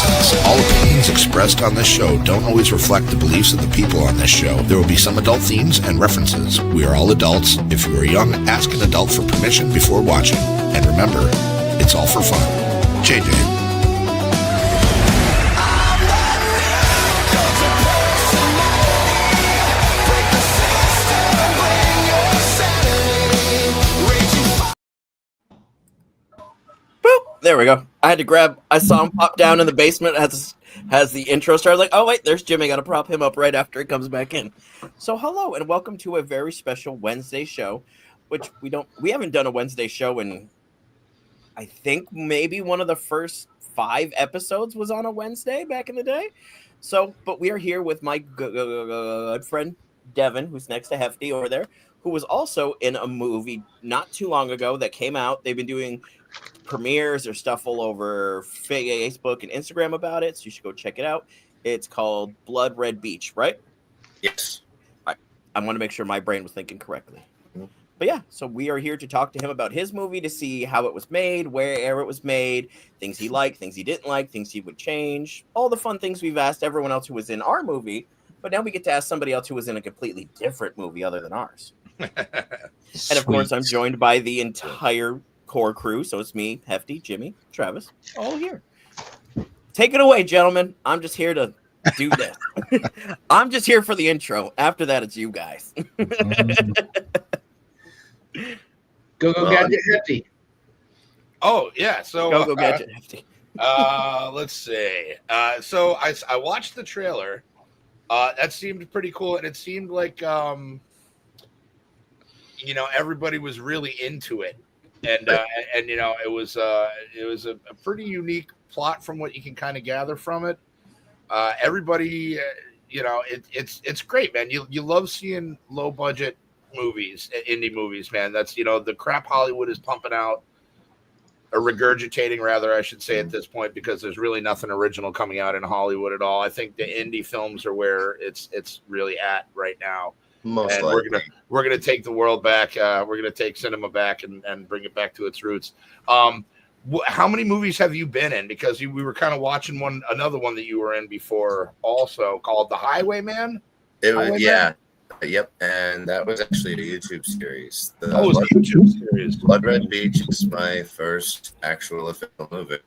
nonsense. All opinions expressed on this show don't always reflect the beliefs of the people on this show. There will be some adult themes and references. We are all adults. If you are young, ask an adult for permission before watching. And remember, it's all for fun. JJ. There we go. I saw him pop down in the basement, has the intro started. Like, oh wait, there's Jimmy. Got to prop him up right after he comes back in. So hello and welcome to a very special Wednesday show, which we haven't done a Wednesday show in, I think maybe one of the first 5 episodes was on a Wednesday back in the day. So, but we are here with my good friend Devin, who's next to Hefty over there, who was also in a movie not too long ago that came out. They've been doing premieres or stuff all over Facebook and Instagram about it, so you should go check it out. It's called Blood Red Beach, right? Yes. I want to make sure my brain was thinking correctly. But yeah, so we are here to talk to him about his movie, to see how it was made, where it was made, things he liked, things he didn't like, things he would change, all the fun things we've asked everyone else who was in our movie. But now we get to ask somebody else who was in a completely different movie other than ours. And of course, I'm joined by the entire core crew. So it's me, Hefty, Jimmy, Travis, all here. Take it away, gentlemen. I'm just here to do this. I'm just here for the intro. After that, it's you guys. Go Gadget Hefty. Oh yeah, so go Gadget Hefty. Let's see. So I watched the trailer. That seemed pretty cool, and it seemed like everybody was really into it. And it was a pretty unique plot from what you can kind of gather from it. Everybody, it's great, man. You love seeing low budget movies, indie movies, man. That's the crap Hollywood is pumping out, or regurgitating, rather, I should say, at this point, because there's really nothing original coming out in Hollywood at all. I think the indie films are where it's really at right now. Most and likely. we're gonna take the world back. We're gonna take cinema back and bring it back to its roots. How many movies have you been in? Because we were kind of watching another one that you were in before, also called The Highwayman. It was yep, and that was actually a YouTube series. It was a YouTube series. Blood Red Beach is my first actual official movie.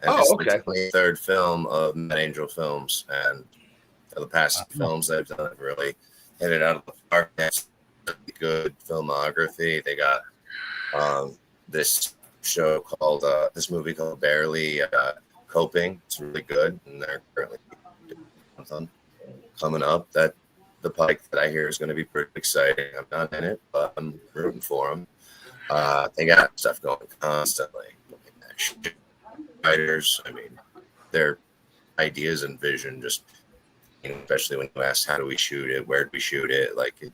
And it's the 23rd film of Mad Angel Films, and the past films they've done have really hit it out of the park. That's good filmography. They got this movie called Barely Coping. It's really good, and they're currently coming up. That the Pike that I hear is going to be pretty exciting. I'm not in it, but I'm rooting for them. They got stuff going constantly. Writers, I mean, their ideas and vision just. Especially when you ask how do we shoot it, where do we shoot it, like it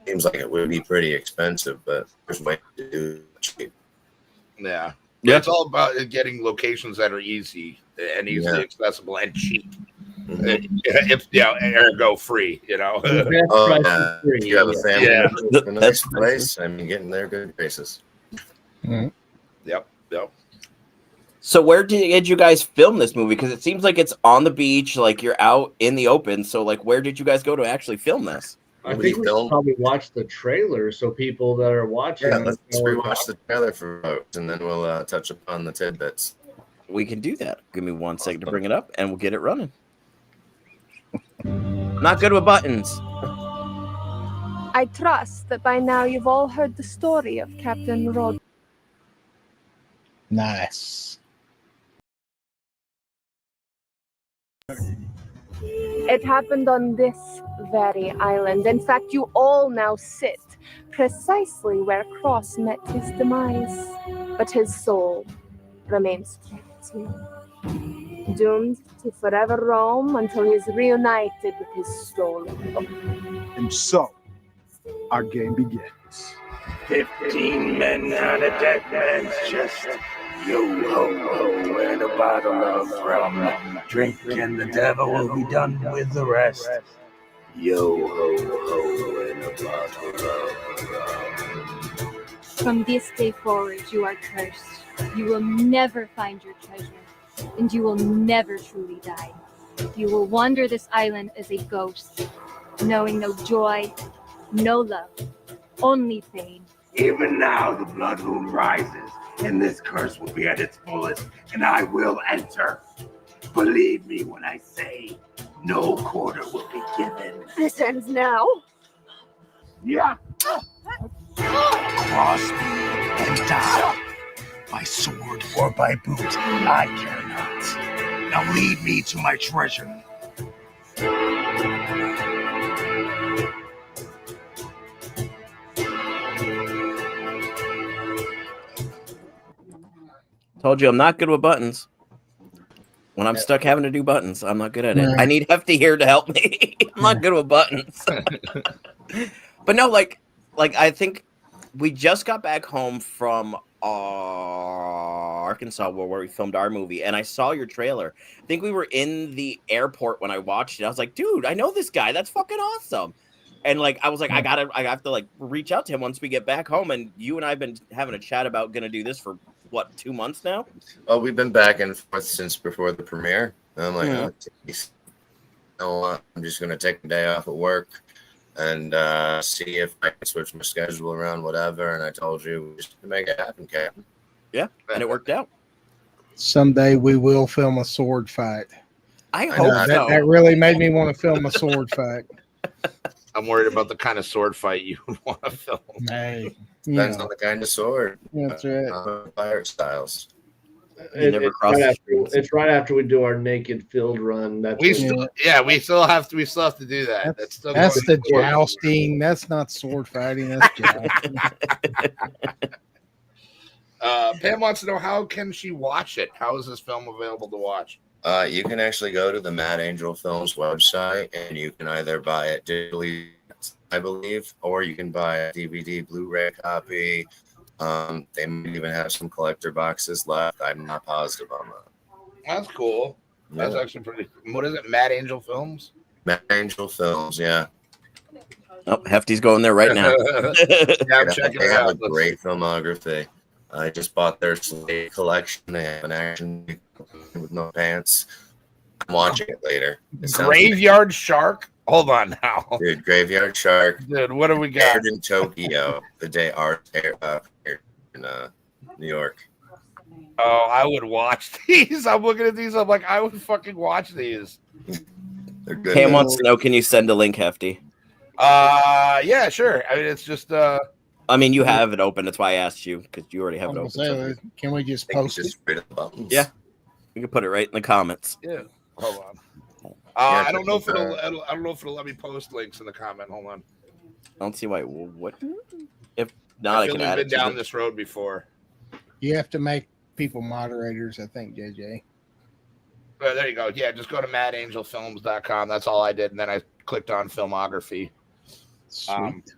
seems like it would be pretty expensive, but there's ways to do it cheap. Yeah. It's all about getting locations that are easy and easily accessible and cheap. Ergo free, If you have a family in a nice place, I mean, getting there good graces. Mm-hmm. Yep. So where did you guys film this movie? Because it seems like it's on the beach, like you're out in the open. So like, where did you guys go to actually film this? I think we should probably watch the trailer so people that are watching. Yeah, let's rewatch the trailer for folks, and then we'll touch upon the tidbits. We can do that. Give me 1 second to bring it up, and we'll get it running. Not good with buttons. I trust that by now you've all heard the story of Captain Rod. Nice. It happened on this very island. In fact, you all now sit precisely where Cross met his demise. But his soul remains kept here, doomed to forever roam until he is reunited with his stolen book. And so, our game begins. 15 men on a dead man's chest. Yo-ho-ho and a bottle of rum. Drink and the devil will be done with the rest. Yo-ho-ho and a bottle of rum. From this day forward, you are cursed. You will never find your treasure. and you will never truly die. You will wander this island as a ghost, knowing no joy, no love, only pain. Even now, the blood moon rises, and this curse will be at its fullest, and I will enter. Believe me when I say, no quarter will be given. This ends now. Yeah. Cross me and die. By sword or by boot, I care not. Now lead me to my treasure. Told you I'm not good with buttons. When I'm stuck having to do buttons, I'm not good at it. I need Hefty here to help me. I'm not good with buttons. But no, like I think we just got back home from Arkansas where we filmed our movie, and I saw your trailer. I think we were in the airport when I watched it. I was like, dude, I know this guy. That's fucking awesome. And like I was like, I have to like reach out to him once we get back home. And you and I have been having a chat about gonna do this for what, 2 months now? Well, we've been back and forth since before the premiere. I'm like, oh, geez. You know what? I'm just gonna take a day off at work and see if I can switch my schedule around, whatever. And I told you just to make it happen, Captain. Yeah, and it worked out. Someday we will film a sword fight. I hope so. That really made me want to film a sword fight. I'm worried about the kind of sword fight you would want to film. Hey, Depends on the kind of sword. That's right. Fire styles. It's right after we do our naked field run. We still have to do that. That's the jousting. That's not sword fighting. That's jousting. Pam wants to know, how can she watch it? How is this film available to watch? You can actually go to the Mad Angel Films website, and you can either buy it digitally, I believe, or you can buy a DVD, Blu-ray copy. They might even have some collector boxes left. I'm not positive on that. That's cool. That's actually pretty. What is it? Mad Angel Films? Mad Angel Films, yeah. Oh, Hefty's going there right now. Yeah, I'm checking it out. They have a great filmography. I just bought their Slade collection. They have an action with no pants. I'm watching it later. Graveyard Shark? Hold on now. Dude, Graveyard Shark. Dude, what do we got? Aired in Tokyo the day art aired here in New York. Oh, I would watch these. I'm looking at these. I'm like, I would fucking watch these. They're good. Pam wants to know, can you send a link, Hefty? Yeah, sure. I mean, it's just I mean, you have it open. That's why I asked you, because you already have it open. Can we just post it? Yeah, you can put it right in the comments. Yeah. Hold on. I don't know if it'll let me post links in the comment. Hold on. I don't see why. What? If not, I can add it. I've been down this road before. You have to make people moderators, I think, JJ. There you go. Yeah, just go to madangelfilms.com. That's all I did, and then I clicked on filmography. Sweet.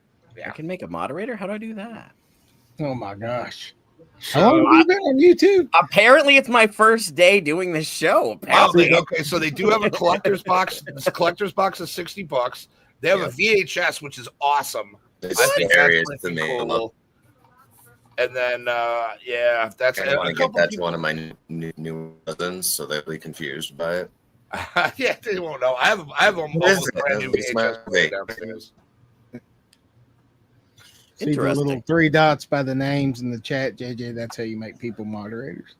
I can make a moderator. How do I do that? Oh my gosh! How long have you been on YouTube? Apparently, it's my first day doing this show. Apparently. Okay, so they do have a collector's box. This collector's box is $60. They have a VHS, which is awesome. It's hilarious to me. cool. And then, that's. I want to get that to one of my new cousins, so they'll be confused by it. Yeah, they won't know. I have almost brand new VHS downstairs. See the little 3 dots by the names in the chat, JJ. That's how you make people moderators.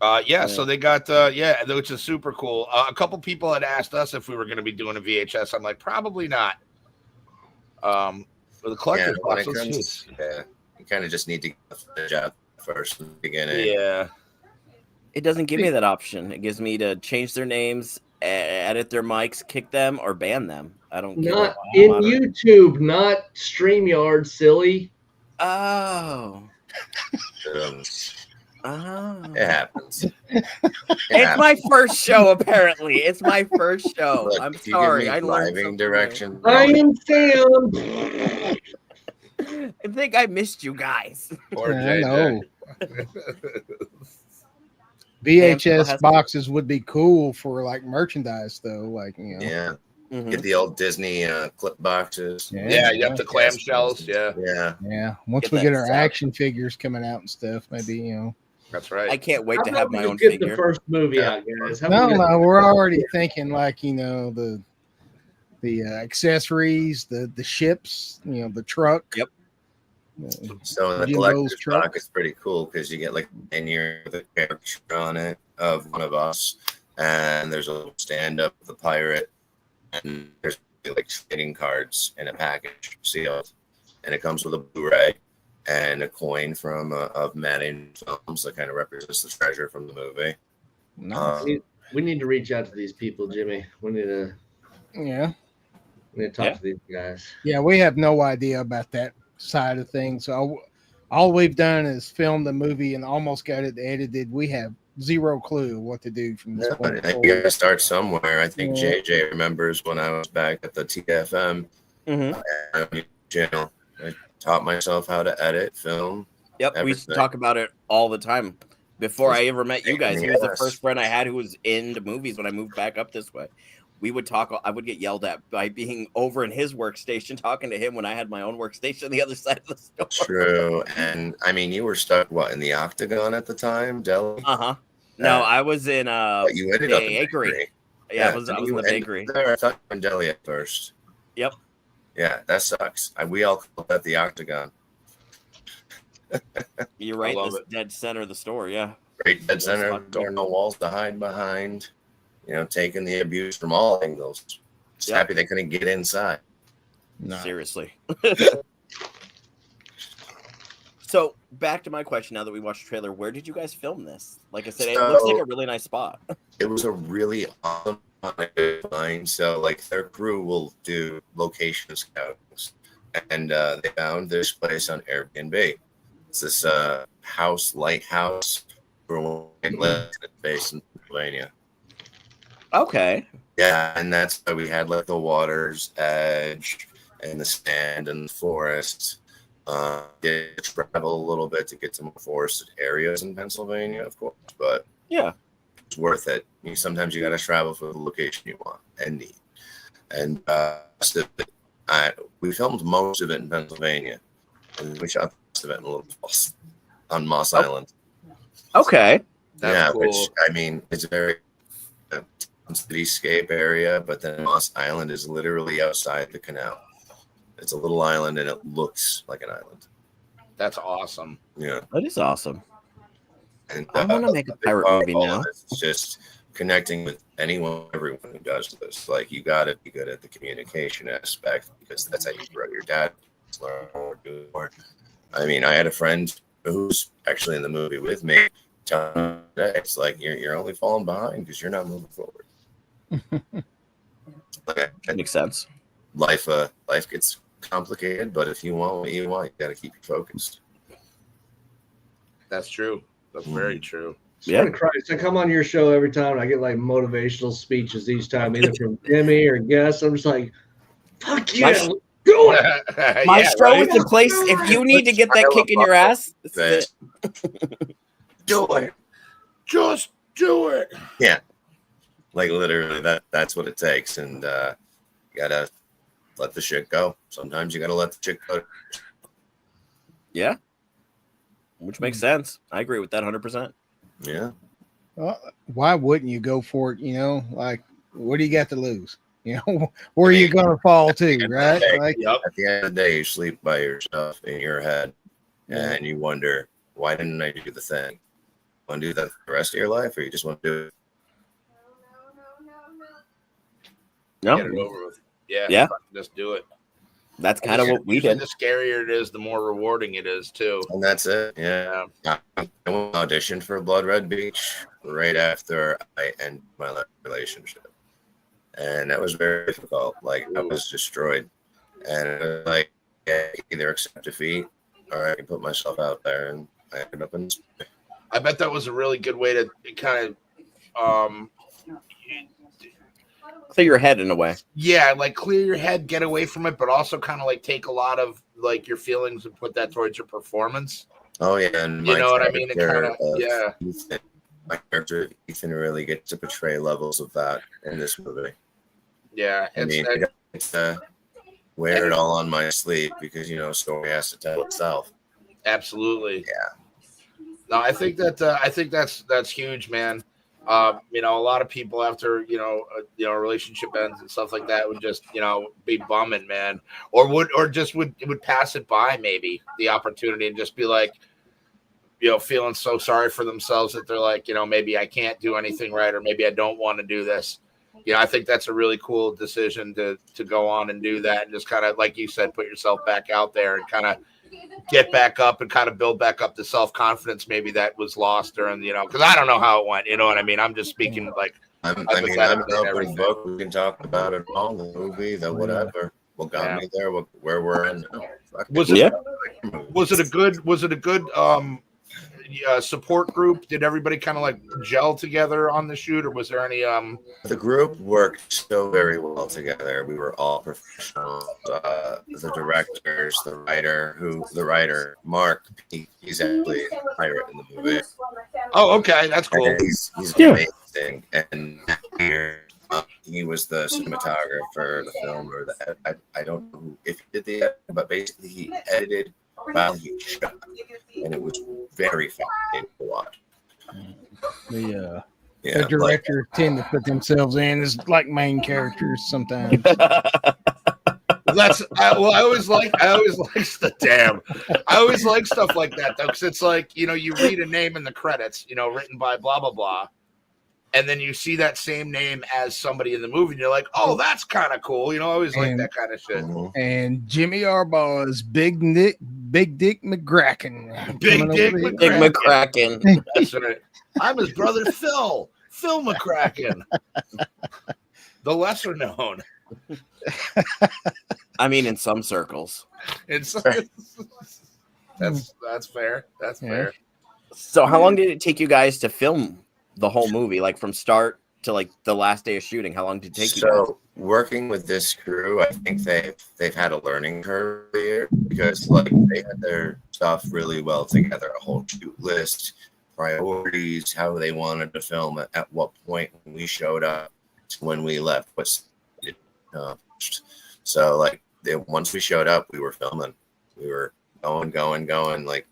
So they got which is super cool. A couple people had asked us if we were going to be doing a VHS. I'm like, probably not. For the collector's box, you kind of just need to get the footage out first in the beginning. Yeah. It doesn't give me that option. It gives me to change their names, edit their mics, kick them, or ban them. I don't get not in YouTube, not StreamYard, silly. Oh. It happens. It's my first show, apparently. It's my first show. Look, I'm sorry. I learned driving direction. I am Sam. I think I missed you guys. Or I know. VHS boxes would be cool for like merchandise, though. Like, you know. Yeah. Get the old Disney clip boxes. Yeah, you have the clamshells. Yeah. Once we get our action figures coming out and stuff, maybe, you know. That's right. I can't wait to How have about we my just own get figure. the first movie out, guys? How No, about we get- no, we're already thinking like the accessories, the ships, the truck. Yep. So in the Jimbo's collector's truck. box, it's pretty cool because you get like a 10-year with a caricature on it of one of us, and there's a little stand up of the pirate, and there's like trading cards in a package sealed, and it comes with a Blu-ray and a coin from of Mad Angel Films that kind of represents the treasure from the movie. Nice. We need to reach out to these people, Jimmy. We need to talk to these guys. Yeah, we have no idea about that side of things. So all we've done is film the movie and almost got it edited. We have zero clue what to do from this point You forward. gotta start somewhere. I think JJ remembers when I was back at the TFM channel. I taught myself how to edit, film. Yep, we everything. talk about it all the time. Before I ever met you guys, he was the first friend I had who was into movies when I moved back up this way. We would talk. I would get yelled at by being over in his workstation talking to him when I had my own workstation on the other side of the store. True. And I mean, you were stuck, in the Octagon at the time, Delhi? No, I was in you ended up in bakery. Yeah, I was in the bakery. There. I thought you were in Delhi at first. Yep. Yeah, that sucks. We all call that the Octagon. You're right. This dead center of the store. Yeah. Great dead center of the door, no walls to hide behind. Taking the abuse from all angles. Just happy they couldn't get inside. No. Seriously. So back to my question. Now that we watched the trailer, where did you guys film this? Like I said, it looks like a really nice spot. It was a really awesome find. So their crew will do location scouts, and they found this place on Airbnb. It's this lighthouse based in Pennsylvania. Okay. Yeah, and that's why we had the water's edge and the sand and the forest. Did travel a little bit to get to more forested areas in Pennsylvania, of course, but yeah, it's worth it. Sometimes you got to travel for the location you want and need. And we filmed most of it in Pennsylvania, and we shot most of it in Little Falls on Moss Island. Okay, that's cool. Which I mean, it's a very cityscape area, but then Moss Island is literally outside the canal. It's a little island, and it looks like an island. That's awesome. Yeah, that is awesome. And I want to make a pirate movie now. It's just connecting with everyone who does this. You got to be good at the communication aspect because that's how you grow your dad. Learn more, do more. I mean, I had a friend who's actually in the movie with me. It's you're only falling behind because you're not moving forward. That makes sense. Life gets complicated, but if you want what you want, you got to keep you focused. That's true. That's very true. Yeah, Christ! I come on your show every time, and I get motivational speeches each time, either from Jimmy or guests. I'm just like, "Fuck yeah, let's do it!" My show is the place. If you need to get that kick in your ass, this is it. Do it. Just do it. Yeah, literally, that's what it takes, and you gotta let the shit go. Sometimes you gotta let the shit go. Yeah, which makes sense. I agree with that 100%. Yeah. Well, why wouldn't you go for it? What do you got to lose? Where are you going to fall to, right? At the end of the day, you sleep by yourself in your head, and you wonder, why didn't I do the thing? Want to do that for the rest of your life, or you just want to do it? No. Get it over with. Yeah. Yeah. Just do it. That's kind of what we did. The scarier it is, the more rewarding it is too. And that's it. Yeah. I auditioned for Blood Red Beach right after I ended my relationship, and that was very difficult. I was destroyed, and it was either accept defeat or I can put myself out there, and I ended up in. I bet that was a really good way to kind of clear your head in a way. Yeah, clear your head, get away from it, but also kind of take a lot of your feelings and put that towards your performance. Oh yeah, and you know what I mean? Ethan, my character Ethan really gets to portray levels of that in this movie. Yeah, it's wear it all on my sleeve because story has to tell itself. Absolutely. Yeah. No, I think that's huge, man. You know, a lot of people after a relationship ends and stuff like that would just be bumming, man, or would pass it by, maybe the opportunity, and just be like, feeling so sorry for themselves that they're like, maybe I can't do anything right, or maybe I don't want to do this. I think that's a really cool decision to go on and do that, and just kind of, like you said, put yourself back out there and kind of get back up and kind of build back up the self-confidence maybe that was lost during, because I don't know how it went, you know what I mean? I'm just speaking like, I'm an open book. We can talk about it all, the movie, the whatever. What got me there, where we're in now. Was it a good support group? Did everybody kind of like gel together on the shoot, or was there any The group worked so very well together. We were all professionals. The directors, the writer Mark, he's actually a pirate in the movie. Oh, okay, that's cool. And he's amazing. And here he was the cinematographer, the film, or I don't know if he did the editing, but basically he edited while he shot, and it was very fascinating to watch. The directors tend to put themselves in as like main characters sometimes. I always like stuff like that though, because it's like, you read a name in the credits, written by blah blah blah, and then you see that same name as somebody in the movie, and you're like, oh, that's kind of cool. I always like that kind of shit. And Jimmy Arbaugh's Big Dick McCracken. Big Dick McCracken. That's right. I'm his brother Phil McCracken, the lesser known. I mean, in some circles. That's fair. That's fair. So how long did it take you guys to film the whole movie, like from start to like the last day of shooting? How long did it take you guys? So working with this crew, I think they've had a learning curve here, because like they had their stuff really well together, a whole shoot list, priorities, how they wanted to film at what point when we showed up to when we left. So like once we showed up, we were filming. We were going. Like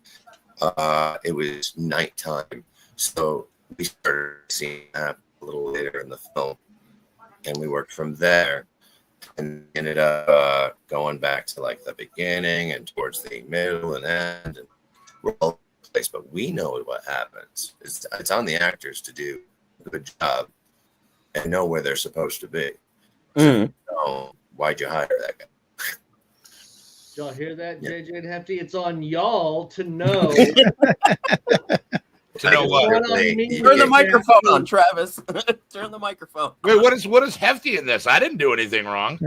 it was nighttime, so we started seeing that a little later in the film, and we worked from there and ended up going back to like the beginning and towards the middle and end, and we're all over the place, but we know what happens. It's on the actors to do a good job and know where they're supposed to be. So, why'd you hire that guy? Did y'all hear that, JJ and Hefty? It's on y'all to know. To know what? Turn the microphone on, Travis. Turn the microphone. Wait, what is Hefty in this? I didn't do anything wrong.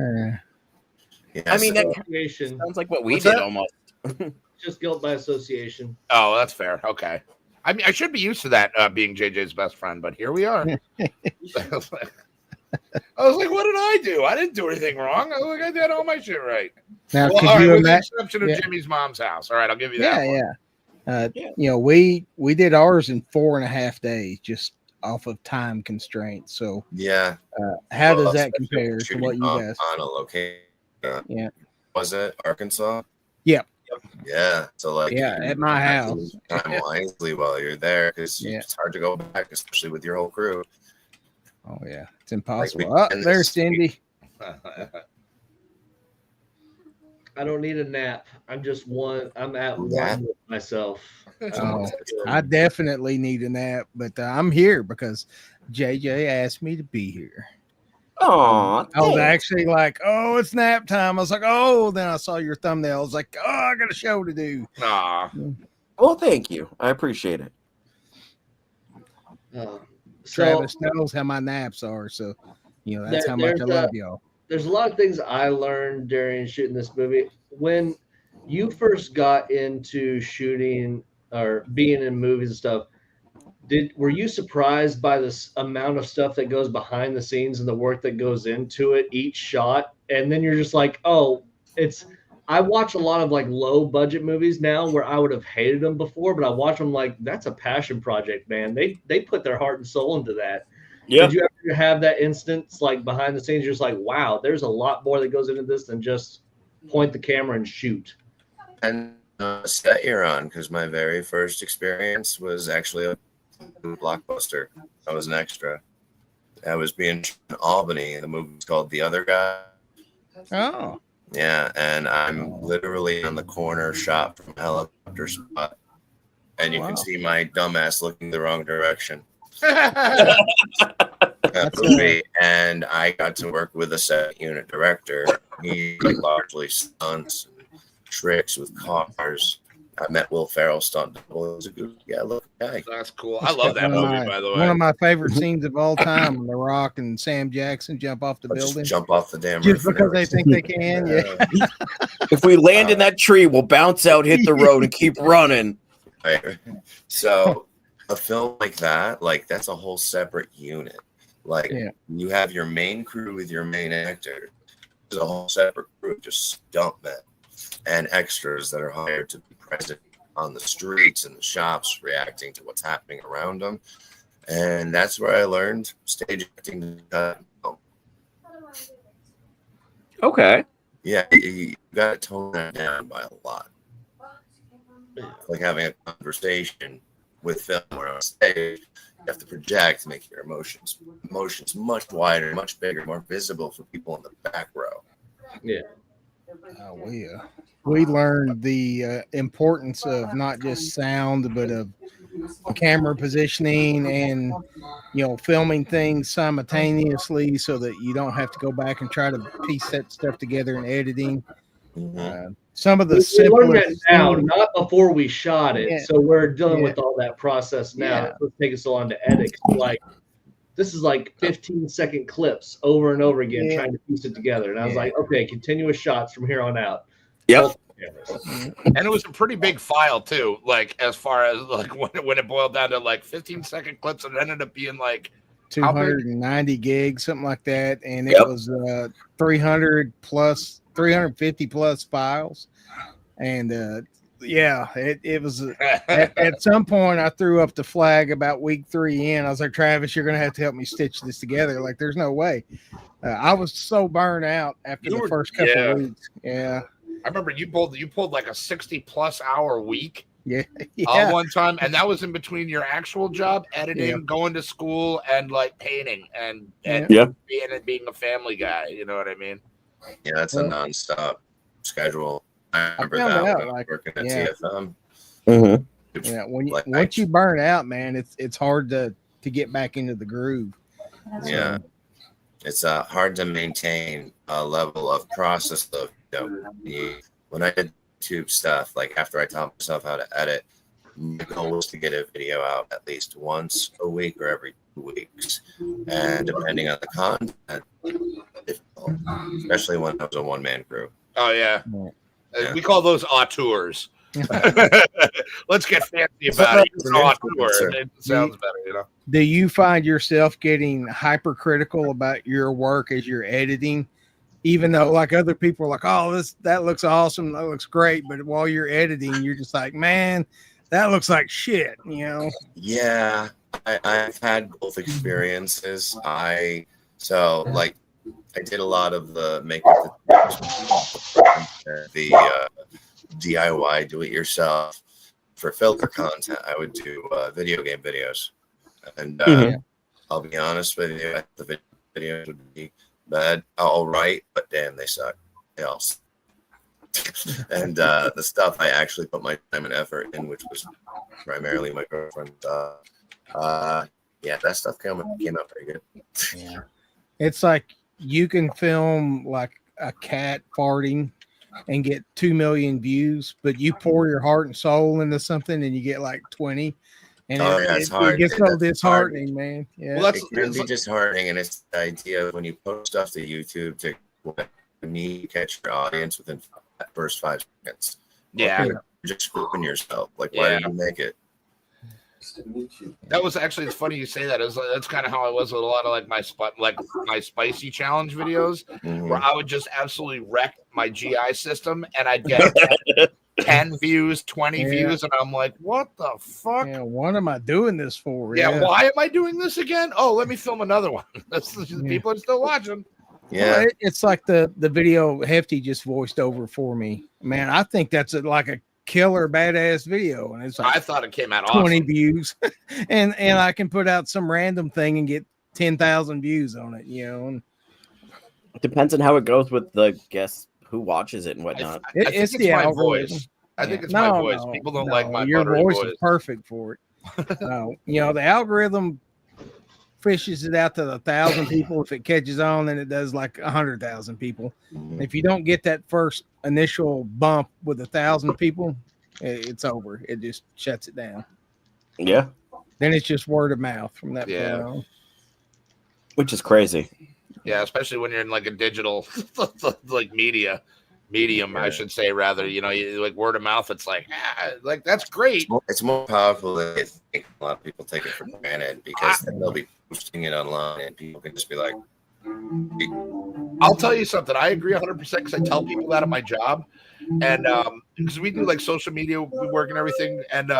I mean, that sounds like what we did almost. Just guilt by association. Oh, that's fair. Okay. I mean, I should be used to that being JJ's best friend, but here we are. I was like, what did I do? I didn't do anything wrong. I was like, I did all my shit right. Now, well, all right, with the exception of Jimmy's mom's house. All right, I'll give you that one. We did ours in 4.5 days, just off of time constraints. So how does that compare to what you guys on a location? Was it Arkansas? Yep. Yeah. So like at my house. Time wisely while you're there, because it's hard to go back, especially with your whole crew. Oh yeah, it's impossible. There's Cindy. I don't need a nap. I'm at one with myself. I definitely need a nap, but I'm here because JJ asked me to be here. Oh, I was actually like, oh, it's nap time. I was like, oh, then I saw your thumbnail. I was like, oh, I got a show to do. Well, thank you. I appreciate it. Travis knows how my naps are, so that's how much I love y'all. There's a lot of things I learned during shooting this movie. When you first got into shooting or being in movies and stuff, were you surprised by this amount of stuff that goes behind the scenes and the work that goes into it, each shot? And then you're just like, oh, I watch a lot of like low budget movies now where I would have hated them before, but I watch them like, that's a passion project, man. They put their heart and soul into that. Yeah. Did you ever have that instance like behind the scenes? You're just like, wow, there's a lot more that goes into this than just point the camera and shoot. And set you're on, because my very first experience was actually a blockbuster. I was an extra. I was being in Albany. The movie was called The Other Guy. Oh. Yeah, and I'm literally on the corner shot from a helicopter spot, and you can see my dumbass looking the wrong direction. Movie, and I got to work with a set unit director. He largely stunts and tricks with cars. I met Will Ferrell stunt double. It was a good guy. That's cool. I love that movie, by the way. One of my favorite scenes of all time when The Rock and Sam Jackson jump off the building. Jump off the damn roof. Just because they think they can. Yeah. If we land in that tree, we'll bounce out, hit the road, and keep running. Right. So a film like that, that's a whole separate unit. You have your main crew with your main actor. There's a whole separate crew of just stuntmen and extras that are hired to be present on the streets and the shops, reacting to what's happening around them. And that's where I learned stage acting. Okay. Yeah, you got to tone that down by a lot. It's like having a conversation with film or on stage. You have to project to make your emotions much wider, much bigger, more visible for people in the back row. Yeah. We learned the importance of not just sound, but of camera positioning and filming things simultaneously, so that you don't have to go back and try to piece that stuff together in editing. Some of the we learned that now, not before we shot it. Yeah. So we're dealing with all that process now. Yeah. It's taking so long to edit. This is 15-second clips over and over again, trying to piece it together. And I was like, okay, continuous shots from here on out. Yep. And it was a pretty big file too, as far as when it boiled down to 15-second clips, it ended up being 290 gigs, something like that, and it was 350 plus files, and it was at some point I threw up the flag about week 3 in. I was like, Travis, you're gonna have to help me stitch this together. There's no way. I was so burned out after the first couple of weeks. Yeah, I remember you pulled a 60+ hour week. Yeah. All one time, and that was in between your actual job, editing, going to school, and painting, and being a family guy. You know what I mean? Yeah, that's a nonstop schedule. I remember that when I was working at TFM. Yeah, once you burn out, man, it's hard to get back into the groove. Yeah, it's hard to maintain a level of process of when I did YouTube stuff, after I taught myself how to edit, my goal was to get a video out at least once a week or every 2 weeks, and depending on the content, especially when I was a one-man crew. Oh yeah. We call those auteurs. Let's get fancy about it. It sounds better, Do you find yourself getting hypercritical about your work as you're editing? Even though other people are like, oh, that looks awesome, that looks great, but while you're editing, you're just like, man, that looks like shit, Yeah, I've had both experiences. I did a lot of the makeup, the DIY, do it yourself for filter content. I would do video game videos, and I'll be honest with you, the videos would be bad, all right, but damn, they suck. They all suck. And the stuff I actually put my time and effort in, which was primarily my girlfriend, that stuff came out pretty good. Yeah, it's you can film a cat farting and get 2 million views, but you pour your heart and soul into something and you get 20. And it's hard. It gets so disheartening, man. Yeah, it can be disheartening, and it's the idea of when you post stuff to YouTube to need to catch your audience within the first 5 seconds. Yeah, you're just screwing yourself. Why did you make it? That was actually, it's funny you say that. That's kind of how I was with a lot of my spicy challenge videos, where I would just absolutely wreck my GI system, and I'd get 10 views, 20 views, and I'm like, what the fuck? Yeah, what am I doing this for? Yeah, why am I doing this again? Oh, let me film another one. People are still watching. Yeah, well, it's like the video Hefty just voiced over for me. Man, I think that's a killer badass video, and it's like I thought it came out 20 awesome. views, and I can put out some random thing and get 10,000 views on it. You know, and It depends on how it goes with the guess who watches it and whatnot. I think it's the my algorithm. voice. I think it's my voice. People don't like my your buttery voice voice. is perfect for it. No, you know, the algorithm fishes it out to 1,000 people. If it catches on, then it does like 100,000 people. If you don't get that first initial bump with 1,000 people, it's over. It just shuts it down. Yeah. Then it's just word of mouth from that point on. Which is crazy. Yeah, especially when you're in like a digital like medium, I should say, rather, you know, like word of mouth, it's like that's great. It's more powerful than you think. A lot of people take it for granted because then they'll be posting it online and people can just be like, I'll tell you something. I agree 100% because I tell people that at my job, and because we do like social media work and everything, and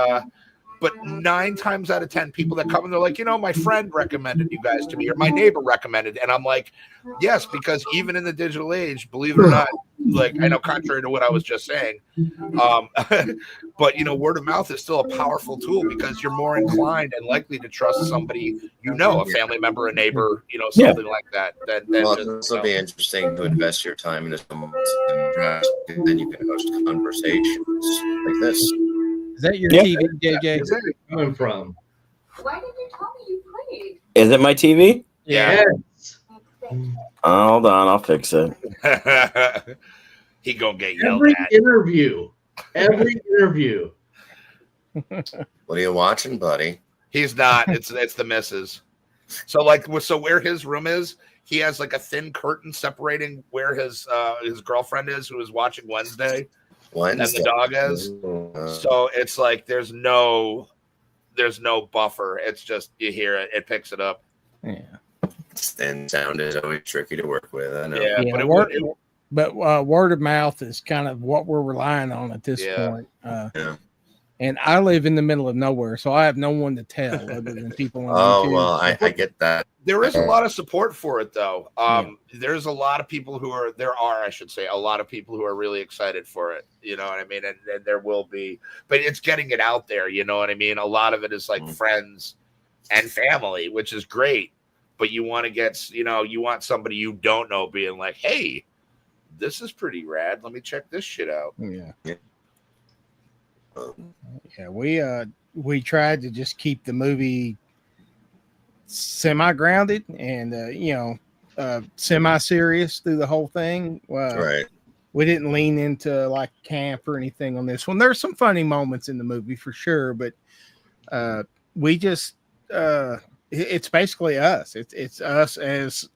but 9 times out of 10 people that come and they're like, you know, my friend recommended you guys to me, or my neighbor recommended, and I'm like, yes, because even in the digital age, believe it or not, like I know contrary to what I was just saying, but you know, word of mouth is still a powerful tool because you're more inclined and likely to trust somebody, you know, a family member, a neighbor, you know, something like that. Well, this will be interesting to invest your time into someone, and then you can host conversations like this. Is that your TV, JJ? Where's that coming from? Why did you tell me you played? Is it my TV? Yeah. Hold on, I'll fix it. He gonna get yelled Every at. interview. What are you watching, buddy? He's not. It's the missus. So where his room is, he has like a thin curtain separating where his girlfriend is, who is watching Wednesday. And the dog is. So it's like there's no buffer. It's just you hear it, it picks it up. Yeah. Thin sound is always tricky to work with. I know. Yeah, but word of mouth is kind of what we're relying on at this point. And I live in the middle of nowhere, so I have no one to tell other than people on YouTube. Well, I get that. There is a lot of support for it, though. There's a lot of people a lot of people who are really excited for it. You know what I mean? And there will be, but it's getting it out there. You know what I mean? A lot of it is like friends and family, which is great. But you want to get, you want somebody you don't know being like, hey, this is pretty rad. Let me check this shit out. Yeah, we tried to just keep the movie semi-grounded and semi-serious through the whole thing. Right. We didn't lean into like camp or anything on this one. There's some funny moments in the movie for sure, but we just it's basically us. It's us as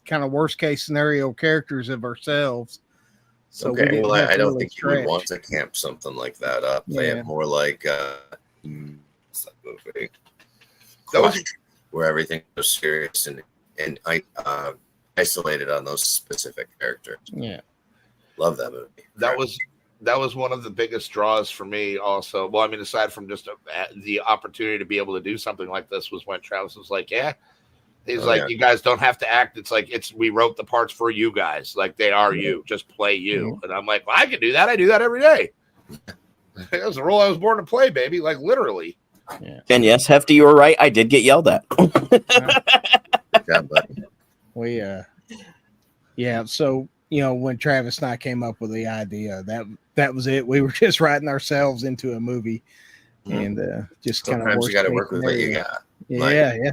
kind of worst case scenario characters of ourselves. So okay, well, I don't think you would want to camp something like that up. They have more like what's that movie? Where everything was serious and isolated on those specific characters. Yeah, love that movie. That was one of the biggest draws for me. Also, well, I mean, aside from just the opportunity to be able to do something like this, was when Travis was like, "Yeah." He's you guys don't have to act. It's like we wrote the parts for you guys. Like they are you. Just play you. And I'm like, well, I can do that. I do that every day. That was the role I was born to play, baby. Like literally. Yeah. And yes, Hefty, you were right. I did get yelled at. Yeah, buddy. So when Travis and I came up with the idea, that was it. We were just writing ourselves into a movie, and just kind of. Sometimes you got to work with what you got. Yeah.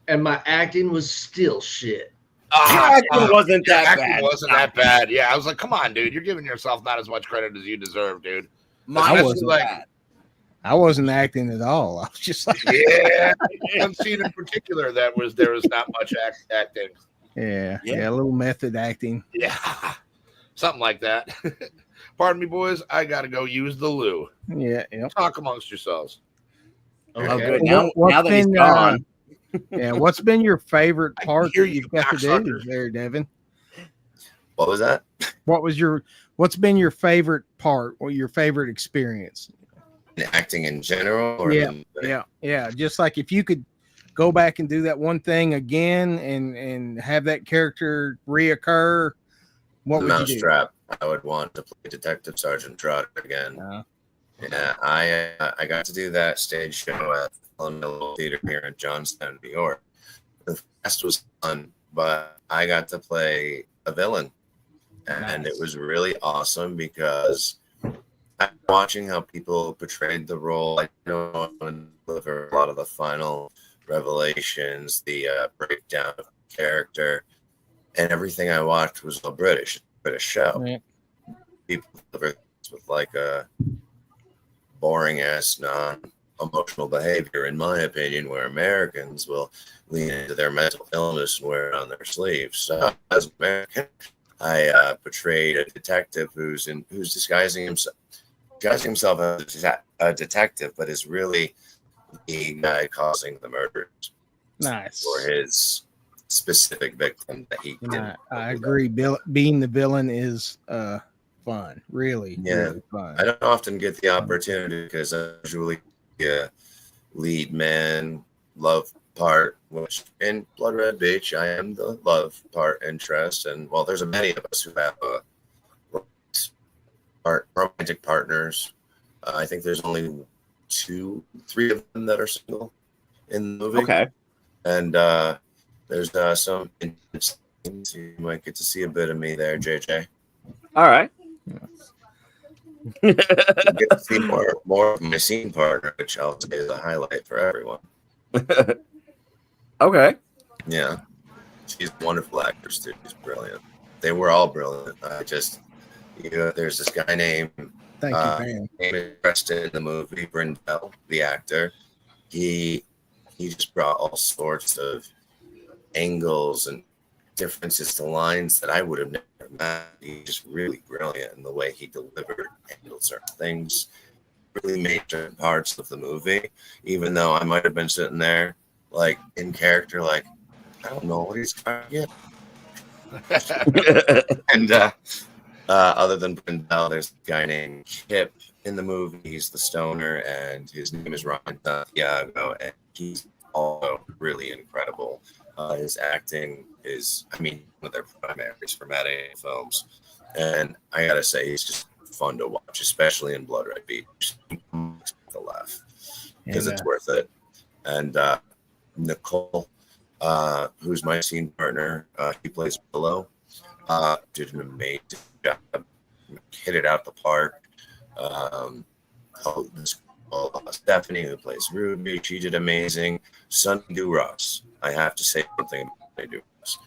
And my acting was still shit. Acting wasn't that bad. Wasn't that bad. Yeah, I was like, come on, dude. You're giving yourself not as much credit as you deserve, dude. I wasn't acting at all. I was just like, one scene in particular there was not much acting. Yeah, a little method acting. Yeah, something like that. Pardon me, boys. I gotta go use the loo. Yeah. Talk amongst yourselves. Okay. Oh, good. Now that he's gone. What's been your favorite part that you've got to do there, Devin? What was that? What's been your favorite part or your favorite experience? Acting in general? Or yeah. Just like if you could go back and do that one thing again and have that character reoccur, what would you do? Mousetrap. I would want to play Detective Sergeant Trotter again. Yeah, I got to do that stage show at the Little Theater here in Johnstown, New York. The cast was fun, but I got to play a villain, and it was really awesome because I'm watching how people portrayed the role. I know and deliver a lot of the final revelations, the breakdown of the character, and everything I watched was all British show. Yeah. People deliver this with like a boring ass non-emotional behavior, in my opinion, where Americans will lean into their mental illness and wear it on their sleeves. So as an American, I portrayed a detective who's disguising himself as a detective, but is really the guy causing the murders. Nice. For his specific victim that he didn't. I agree. Being the villain is fun. Really, really fun. I don't often get the opportunity because I usually lead man love part, which in Blood Red Beach I am the love part interest, and well, there's many of us who have romantic partners. I think there's only 3 of them that are single in the movie. Okay. And there's some you might get to see a bit of me there, JJ. All right. You get to see more of my scene partner, which I'll say is a highlight for everyone. Okay. Yeah. She's a wonderful actress too. She's brilliant. They were all brilliant. There's this guy named interested in the movie, Brindell, the actor. He just brought all sorts of angles and differences to lines that I would have never met. He's just really brilliant in the way he handled certain things. Really made certain parts of the movie, even though I might have been sitting there like in character, like I don't know what he's trying to get. And other than Brindell, there's a guy named Kip in the movie. He's the stoner, and his name is Ryan Santiago, and he's also really incredible. His acting is, one of their primaries for Matt Angel films, and I gotta say, he's just fun to watch, especially in Blood Red Beach. To laugh because it's worth it. And Nicole, who's my scene partner, he plays Willow. Did an amazing job, hit it out the park. Stephanie, who plays Ruby, she did amazing. Sonny Duras, I have to say something about Sonny Duras.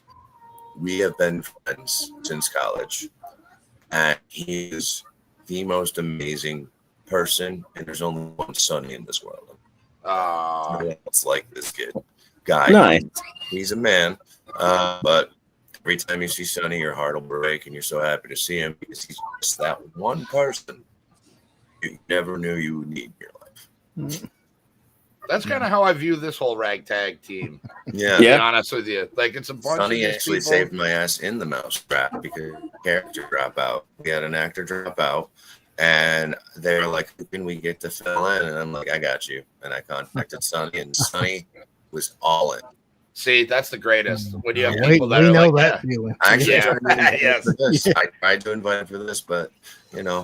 We have been friends since college, and he is the most amazing person, and there's only one Sonny in this world. It's like this guy. Nice. He's a man, but every time you see Sonny, your heart will break, and you're so happy to see him because he's just that one person you never knew you would need in your life. That's kind of how I view this whole ragtag team. Yeah. To be honest with you, like it's a bunch Sonny of actually people. saved my ass in the mousetrap because character drop out. We had an actor drop out, and they were like, "Who can we get to fill in?" And I'm like, "I got you." And I contacted Sonny, and Sonny was all in. See, that's the greatest when you have We people that are know like that feeling. I actually Yeah. tried to invite Yes. for this. I tried to invite for this, but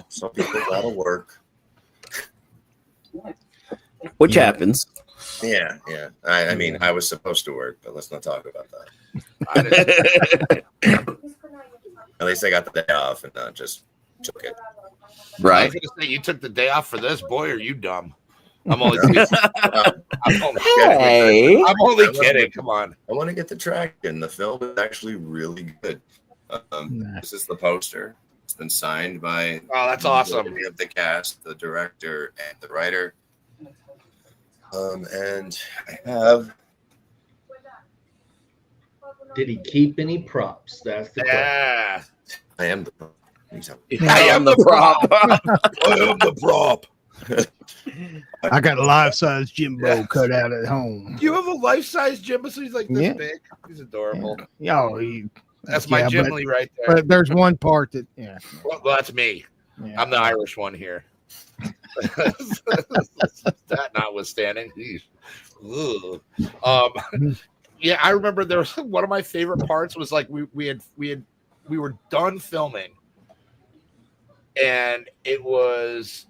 some people gotta work. Which happens. Yeah. I mean, I was supposed to work, but let's not talk about that. At least I got the day off and not just took it. I Right. was gonna say you took the day off for this. Boy, are you dumb? I'm only kidding. Hey. I'm only kidding. Come on. I want to get the traction. The film is actually really good. This is the poster. It's been signed by that's awesome. Of the cast, the director, and the writer. And I have. Did he keep any props? That's the Yeah. I am the. I am the prop. I am the prop. I got a life-size Jimbo cut out at home. Do you have a life-size Jimbo? So he's like this Yeah. big. He's adorable. Yeah, That's my Jim Jimmy right there. But there's one part that, Well, that's me. Yeah. I'm the Irish one here. That notwithstanding. Ugh. Yeah, I remember there was one of my favorite parts was like we were done filming, and it was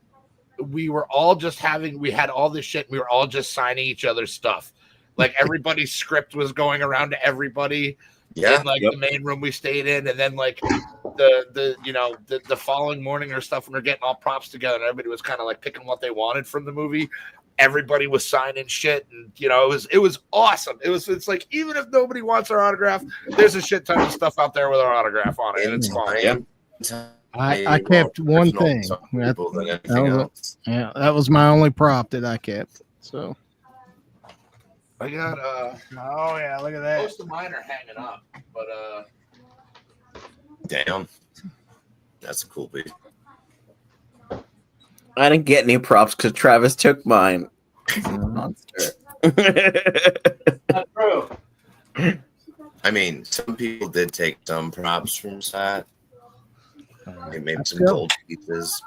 we were all just we had all this shit. We were all just signing each other's stuff. Like everybody's script was going around to everybody. Yeah. In like the main room we stayed in, and then like the following morning or stuff when we're getting all props together, and everybody was kind of like picking what they wanted from the movie. Everybody was signing shit, and it was awesome. It's like even if nobody wants our autograph, there's a shit ton of stuff out there with our autograph on it, and it's fun. Yeah. I kept one thing. That was my only prop that I kept. So I got oh yeah, look at that. Most of mine are hanging up, but damn, that's a cool piece. I didn't get any props because Travis took mine. He's a monster. Not true. I mean, some people did take some props from set. Maybe some gold pieces.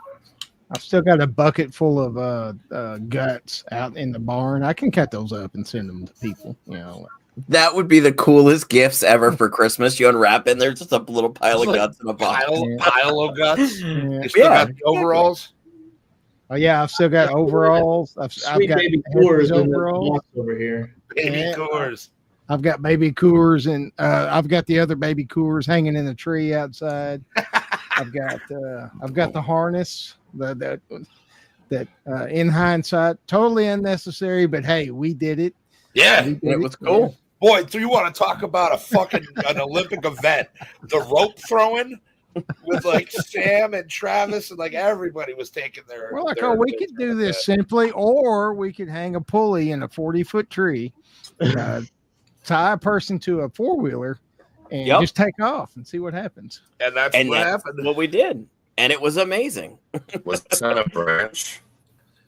I've still got a bucket full of guts out in the barn. I can cut those up and send them to people. That would be the coolest gifts ever for Christmas. You unwrap it, and there's just a little pile of guts in a box. Pile of guts. Yeah. You still got the overalls. Oh yeah, I've still got overalls. I've got baby Coors overalls over here. Baby Coors. I've got baby Coors, and I've got the other baby Coors hanging in a tree outside. I've got the harness that in hindsight totally unnecessary, but hey, we did it. Yeah, it was cool. Boy, do you want to talk about an Olympic event? The rope throwing with like Sam and Travis, and like everybody was taking their. Well, we could do this simply, or we could hang a pulley in a 40-foot tree, tie a person to a 4-wheeler, and just take off and see what happens. And that's what happened. What we did, and it was amazing. Was it on a branch?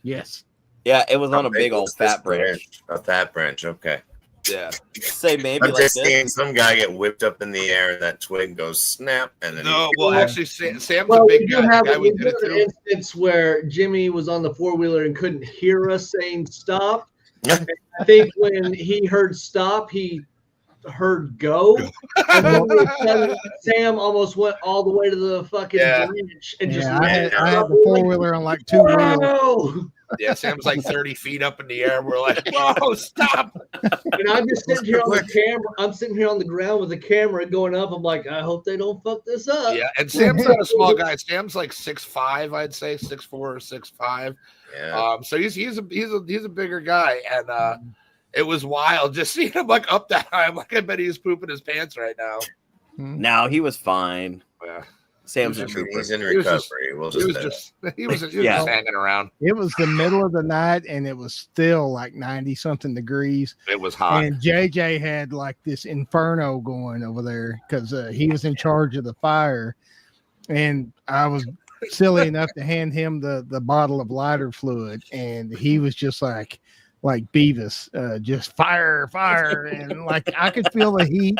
Yes. Yeah, it was on a big old fat branch. A fat branch. Okay. Yeah. Say maybe I'm like just this. seeing some guy get whipped up in the air and that twig goes snap. And then actually, Sam's a big guy. We did an instance where Jimmy was on the 4-wheeler and couldn't hear us saying stop. I think when he heard stop, he heard go. And all of a sudden, Sam almost went all the way to the fucking branch and just I had the 4-wheeler on like 2 wheels. Yeah, Sam's like 30 feet up in the air. We're like, whoa, stop. And I'm just sitting here on the camera. I'm sitting here on the ground with the camera going up. I'm like, I hope they don't fuck this up. Yeah, and Sam's not a small guy. Sam's like 6'5", I'd say, 6'4" or 6'5". Yeah. So he's a bigger guy, and it was wild just seeing him like up that high. I'm like, I bet he's pooping his pants right now. No, he was fine. Yeah. Sam's a trooper. He's in recovery. He was just hanging around. It was the middle of the night, and it was still like 90-something degrees. It was hot. And JJ had like this inferno going over there because he was in charge of the fire. And I was silly enough to hand him the bottle of lighter fluid, and he was just like Beavis, just fire, and like I could feel the heat.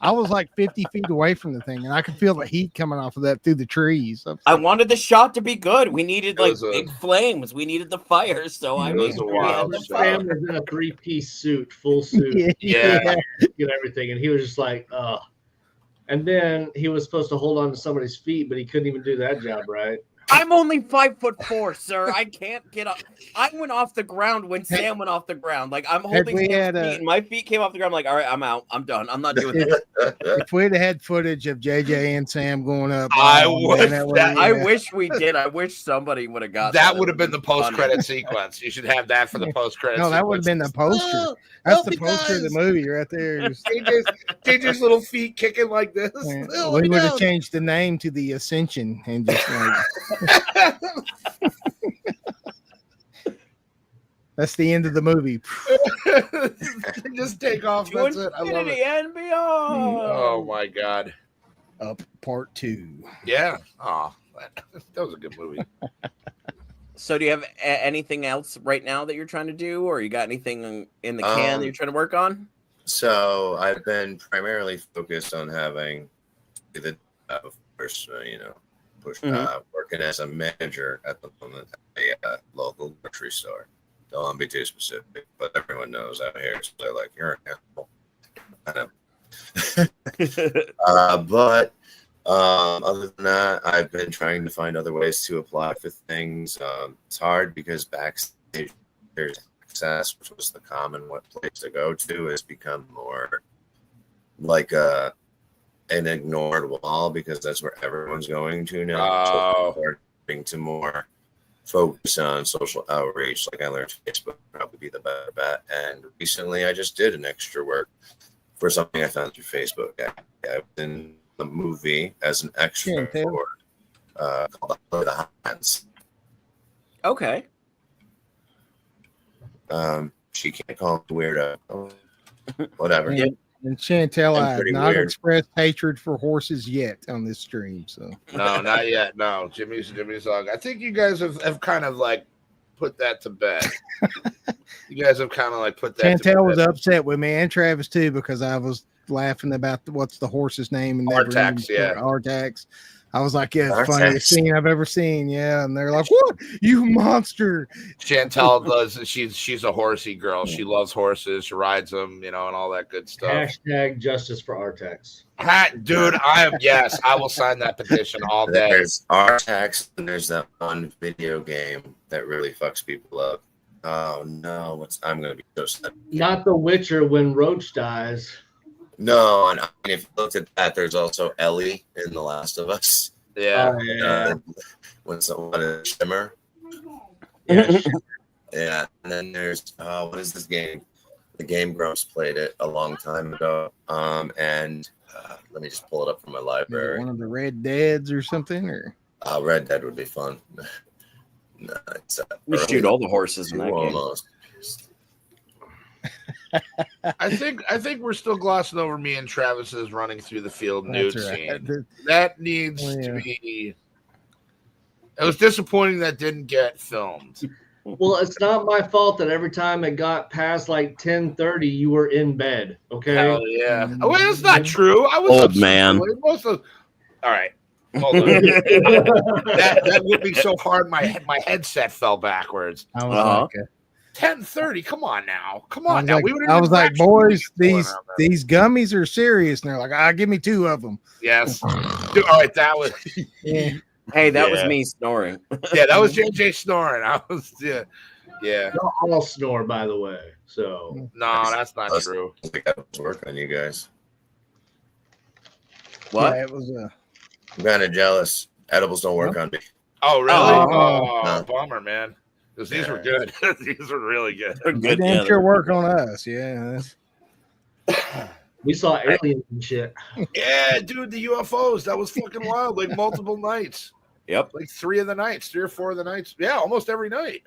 I was like 50 feet away from the thing, and I could feel the heat coming off of that through the trees. I wanted the shot to be good. We needed big flames. We needed the fire. So I mean, Sam was in a 3-piece suit, full suit, get everything, and he was just like, "Oh." And then he was supposed to hold on to somebody's feet, but he couldn't even do that job right. I'm only 5'4", sir. I can't get up. I went off the ground when Sam went off the ground. Like I'm holding Sam's feet, and my feet came off the ground. I'm like, all right, I'm out. I'm done. I'm not doing this. If we'd have had footage of JJ and Sam going up, I wish we did. I wish somebody would have got that. Would have been the post-credit sequence. You should have that for the post-credit. No, that would have been the poster. That's the poster of the movie right there. JJ's little feet kicking like this. Yeah. We would have changed the name to the Ascension and just like. That's the end of the movie. Just take off. That's it. I love it. And beyond. Oh my god. Up Part 2. Yeah. Oh, that was a good movie. So do you have anything else right now that you're trying to do, or you got anything in the can that you're trying to work on? So I've been primarily focused on having the first, working as a manager at the moment at a local grocery store. Don't want to be too specific, but everyone knows out here. So they're like, you're an animal. I know. But Other than that, I've been trying to find other ways to apply for things. It's hard because backstage there's access, which was the common place to go to, has become more like an ignored wall because that's where everyone's going to now. So starting to more focus on social outreach. Like I learned Facebook would probably be the better bet. And recently I just did an extra work for something I found through Facebook. I was in the movie as an extra for called The Hands. Okay. She can't call me weirdo. Whatever. And Chantel, I have not weird. expressed hatred for horses yet on this stream. So No, not yet. No, Jimmy's dog. I think you guys have kind of like put that to bed. You guys have kind of like put that. Chantel was upset with me and Travis too because I was laughing about what's the horse's name and Artax, yeah. Artax. I was like, yeah, it's the Artax. funniest scene I've ever seen. Yeah, and they're like, what? You monster. Chantel does. She's a horsey girl. She loves horses. She rides them, and all that good stuff. Hashtag justice for Artax. Dude, I will sign that petition all day. There's Artax and there's that one video game that really fucks people up. Oh no, I'm gonna be so sad. Not The Witcher when Roach dies. No, and if you looked at that, there's also Ellie in The Last of Us. Yeah. When someone is Shimmer. Yeah. Yeah. And then there's what is this game? The Game Grumps played it a long time ago. And let me just pull it up from my library. One of the Red Deads or something, or Red Dead would be fun. No, it's We shoot all the horses in that game. almost. I think we're still glossing over me and Travis's running through the field nude That's right. scene. That needs to be. It was disappointing that didn't get filmed. Well, it's not my fault that every time it got past like 10:30, you were in bed. Okay. Hell yeah. Well, that's not true. I was Old up man. Most of. All right. Hold on. that hit me so hard my headset fell backwards. I was like, 10:30. Come on now. Come on now. I was like, boys, these gummies are serious. And they're like, give me 2 of them. Yes. Dude, all right, that was. Yeah. Hey, that was me snoring. Yeah, that was JJ snoring. I was yeah. Y'all all snore, by the way. So no, that's not true. I think I was working on you guys. What? Yeah, it was I'm kind of jealous. Edibles don't work on me. Oh, really? Oh. Oh, bummer, man. Because these were good. These were really good. They didn't sure work on us. Yeah. we saw aliens and shit. Yeah, dude, the UFOs. That was fucking wild. Like multiple nights. Yep. Like 3 or 4 of the nights. Yeah, almost every night.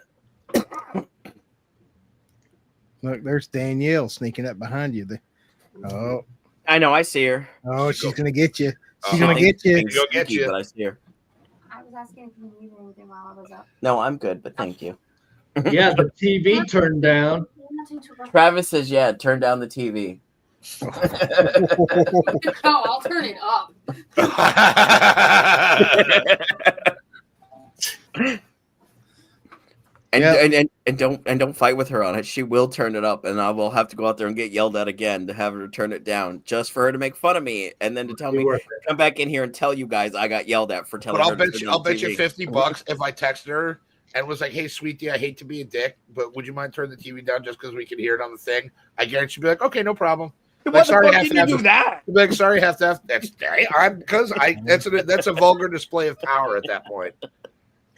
Look, there's Danielle sneaking up behind you. Oh, I know. I see her. oh, she's gonna get you. She's gonna get you. She'll get you. But I see her. I was asking if you needed anything while I was up. No, I'm good, but thank you. Yeah, the TV turned down. Travis says, "Yeah, turn down the TV." No, I'll turn it up. And don't fight with her on it. She will turn it up, and I will have to go out there and get yelled at again to have her turn it down, just for her to make fun of me, and then to tell me come back in here and tell you guys I got yelled at for telling. But her I'll bet you $50 if I texted her and was like, "Hey, sweetie, I hate to be a dick, but would you mind turning the TV down just because we can hear it on the thing?" I guarantee she'd be like, "Okay, no problem." What the fuck did you do that? Like, sorry, have to have that's that's a vulgar display of power at that point.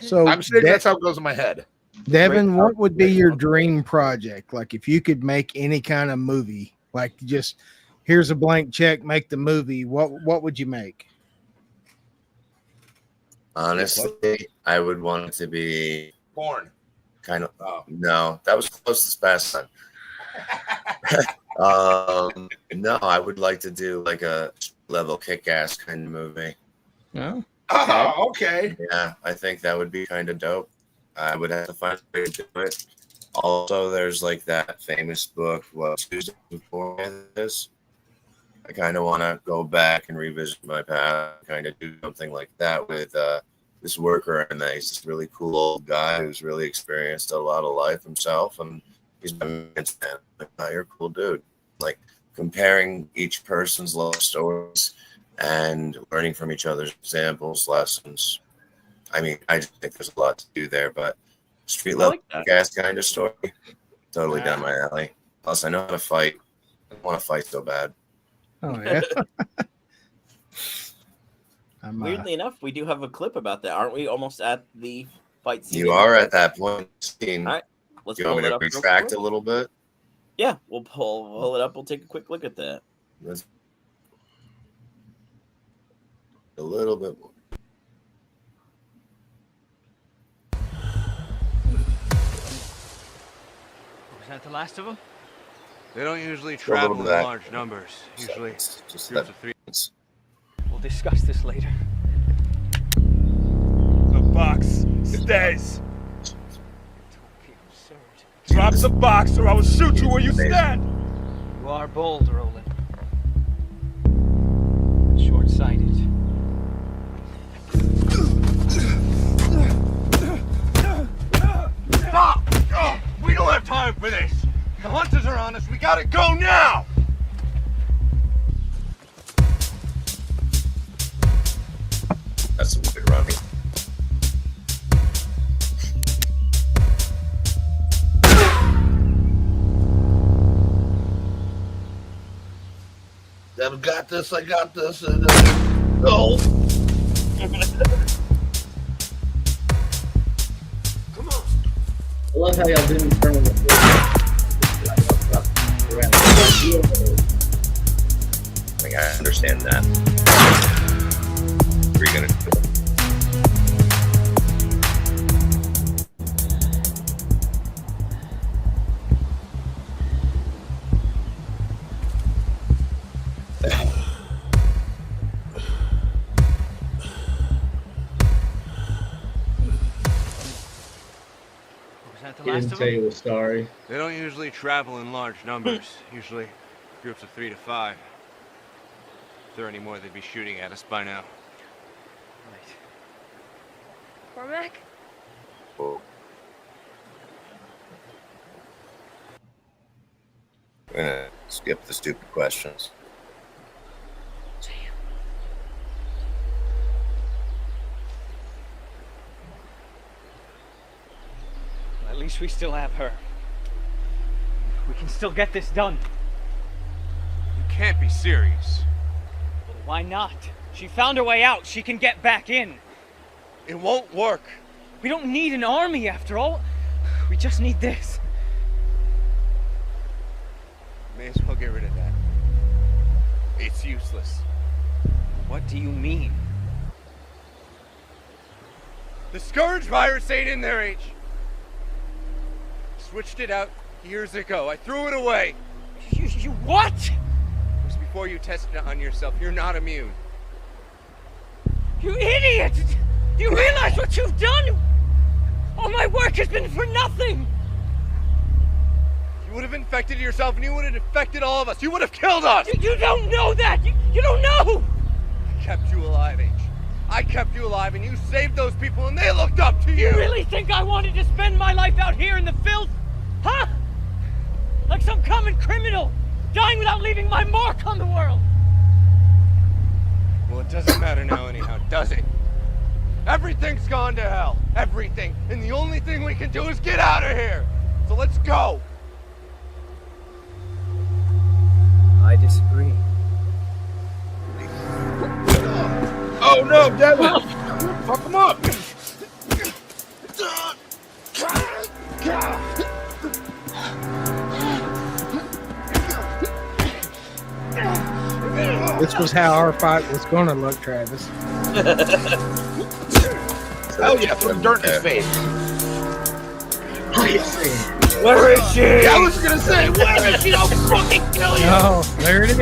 So I'm saying that's how it goes in my head. Devin, what would be your dream project? Like if you could make any kind of movie, like just here's a blank check, make the movie. What would you make? Honestly, I would want it to be Porn. kind of. No, that was close this past time. No, I would like to do like a level kick-ass kind of movie. No. Oh, okay. Yeah, I think that would be kind of dope. I would have to find a way to do it. Also, there's like that famous book, Tuesday Before This. I kind of want to go back and revisit my past, kind of do something like that with this worker, and he's this really cool old guy who's really experienced a lot of life himself, and he's been like, oh, you're a cool dude. Like comparing each person's love stories and learning from each other's examples, lessons. I mean, I just think there's a lot to do there, but street level gas kind of story, totally down my alley. Plus, I know how to fight. I want to fight so bad. Oh, yeah. Weirdly enough, we do have a clip about that. Aren't we almost at the fight scene? You are at that point. Scene. All right. Let's you want me to retract a little bit? Yeah, we'll pull it up. We'll take a quick look at that. Let's a little bit more. Was that the last of them? They don't usually travel in large numbers. Usually just groups of 3. We'll discuss this later. The box stays. Drop the box or I will shoot you where you stand. You are bold, Roland. Short-sighted. Stop! Oh, we don't have time for this. The hunters are on us. We gotta go now. That's some good running. Devin got this. I got this. Go. Come on. I love how y'all didn't turn on the I think I understand that. What are you gonna do? He didn't say he was sorry. They don't usually travel in large numbers. Usually groups of 3 to 5. If there are any more, they'd be shooting at us by now. Right. Cormac? Oh. I'm gonna skip the stupid questions. At least we still have her. We can still get this done. You can't be serious. Well, why not? She found her way out. She can get back in. It won't work. We don't need an army after all. We just need this. May as well get rid of that. It's useless. What do you mean? The Scourge virus ain't in there, H. Switched it out years ago. I threw it away. You what? It was before you tested it on yourself. You're not immune. You idiot! Do you realize what you've done? All my work has been for nothing. You would have infected yourself and you would have infected all of us. You would have killed us. You don't know that. You don't know. I kept you alive, H. I kept you alive and you saved those people and they looked up to you. You really think I wanted to spend my life out here in the filth? Huh? Like some common criminal, dying without leaving my mark on the world. Well, it doesn't matter now anyhow, does it? Everything's gone to hell. Everything. And the only thing we can do is get out of here. So let's go. I disagree. Oh no, Devin! Fuck him up! This was how our fight was going to look, Travis. Hell yeah, throw dirt in his face. Where is she? Yeah, I was gonna say, where is she? I'll fucking kill you! Oh, there it is.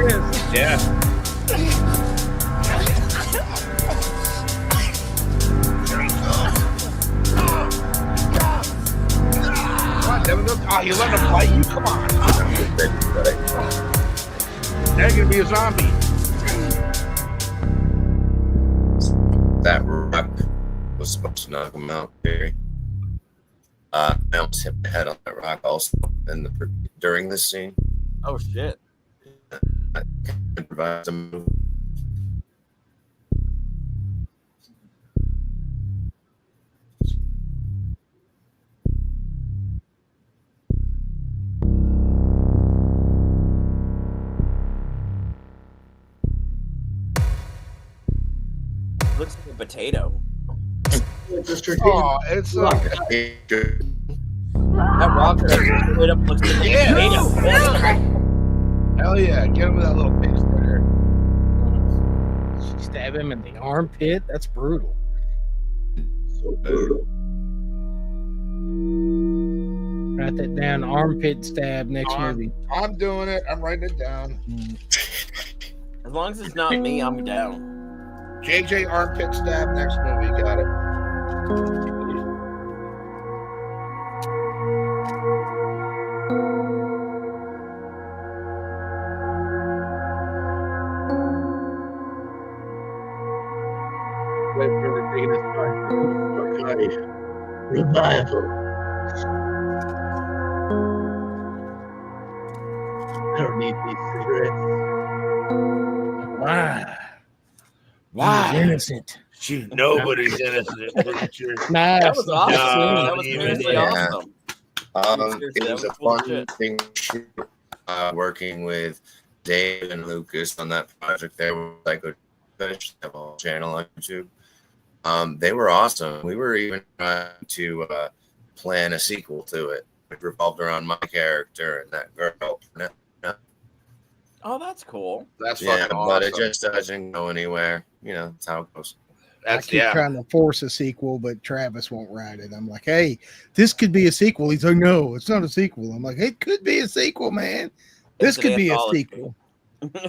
Yeah. Come on, Devin. Oh, you letting him fight you? Come on. Now you're gonna be a zombie. That rock was supposed to knock him out, Barry. I almost hit my head on that rock also during this scene. Oh shit. I improvised a move. looks like a potato. Oh, it's That rock straight up looks like a potato. Hell yeah, get him with that little pig spreader. Stab him in the armpit. That's brutal. So brutal. Write that down. Armpit stab next movie. I'm doing it. I'm writing it down. As long as it's not me, I'm down. JJ armpit stab next movie. Got it. Wait for the biggest revival. I don't need these cigarettes. Why? He's innocent. Nobody's innocent. Nice. That was awesome. That was Yeah. seriously awesome. It was a fun thing to shoot, working with Dave and Lucas on that project. They were like a channel on YouTube. They were awesome. We were even trying to plan a sequel to it. It revolved around my character and that girl. Oh, that's cool. That's Yeah, fucking but awesome. it just doesn't go anywhere. You know, that's how it goes. I keep trying to force a sequel, but Travis won't write it. I'm like, hey, this could be a sequel. He's like, no, it's not a sequel. I'm like, it could be a sequel, man. This could be a sequel.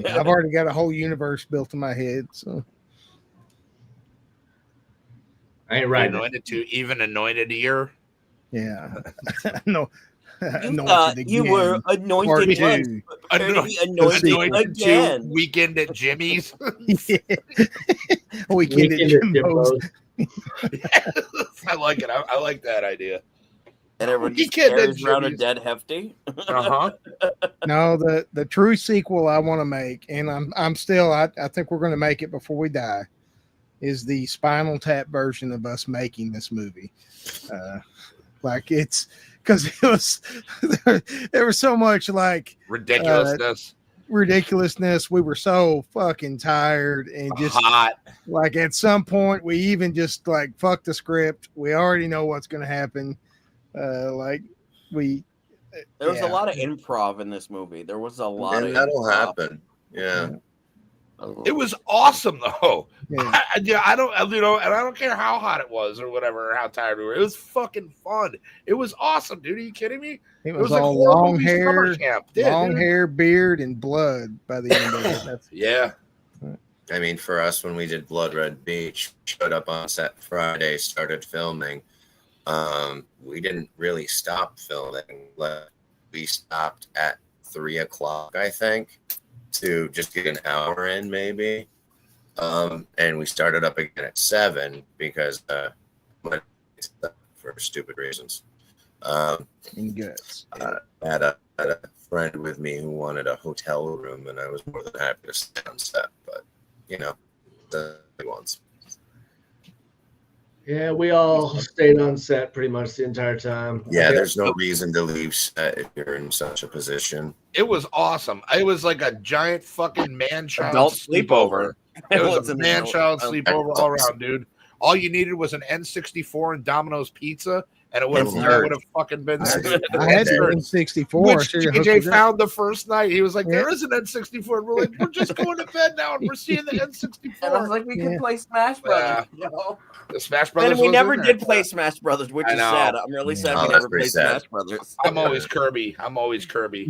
Yeah, I've already got a whole universe built in my head. So I ain't writing. Even anointed ear. Yeah. No. You thought you were anointed once, but prepare to be anointed again. Weekend at Jimmy's. Weekend at Jimbo's. I like it. I like that idea. And everyone just Weekend at carries around a Jimmy's. dead Hefty. No, the true sequel I want to make, and I'm still I think we're going to make it before we die, is the Spinal Tap version of us making this movie. Like it's because it was there was so much like ridiculousness. We were so fucking tired and just hot. Like at some point we even just like fuck the script. We already know what's going to happen. There was a lot of improv in this movie. There was a lot And of that'll improv. happen. Yeah. It was awesome though. Yeah. I don't, and I don't care how hot it was or whatever, or how tired we were. It was fucking fun. It was awesome, dude. Are you kidding me? It was like all horror long movie hair, summer camp. Yeah, long dude. hair, beard, and blood by the end of it. That's, Yeah. I mean, for us, when we did Blood Red Beach, showed up on set Friday, started filming. We didn't really stop filming. We stopped at 3:00, I think, to just get an hour in, maybe. And we started up again at 7 because for stupid reasons. in guts. I had a friend with me who wanted a hotel room, and I was more than happy to stay on set. But the ones. Yeah, we all stayed on set pretty much the entire time. Yeah, there's no reason to leave set if you're in such a position. It was awesome. It was like a giant fucking man-child Adult sleepover. It was a an man-child adult- sleepover all around, dude. All you needed was an N64 and Domino's pizza, and it would have fucking been. I had the N64. Which Sure, you hooked JJ it up. found the first night. He was like, "There is an N64." And we're like, "We're just going to bed now, and we're seeing the N64." And I was like, we could play Smash Brothers. You know? The Smash Brothers. And we was never in there. did play Smash Brothers, which I is know. sad. I'm really sad we that's never pretty played sad. Smash Brothers. I'm always Kirby.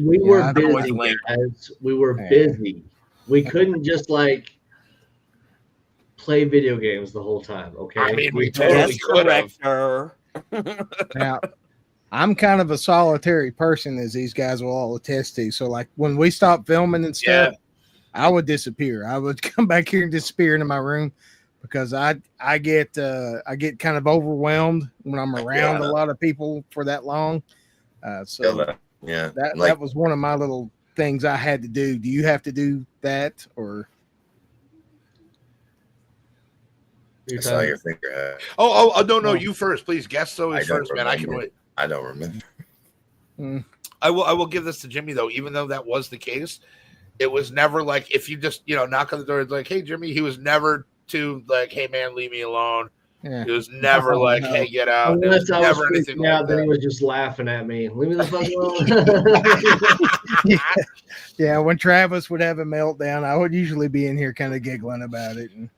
We were I'm busy, always late. guys. We were busy. We couldn't just like play video games the whole time. Okay. I mean, we totally Yes, could have. director. Now, I'm kind of a solitary person, as these guys will all attest to. So, like when we stopped filming and stuff, I would disappear. I would come back here and disappear into my room because I get kind of overwhelmed when I'm around a lot of people for that long. So Yeah, that was one of my little things I had to do. Do you have to do that or? I saw your finger. Oh, no, you first, please. Guest always I don't first, man. I can remember. wait. I don't remember. I will give this to Jimmy though. Even though that was the case, it was never like if you just knock on the door, it's like, "Hey, Jimmy." He was never too like, "Hey man, leave me alone." Yeah. It was never like, no. "Hey, get out." It Unless was I was never anything freaking out, like then he that. was just laughing at me. Leave me the fuck alone. Yeah, when Travis would have a meltdown, I would usually be in here kind of giggling about it. And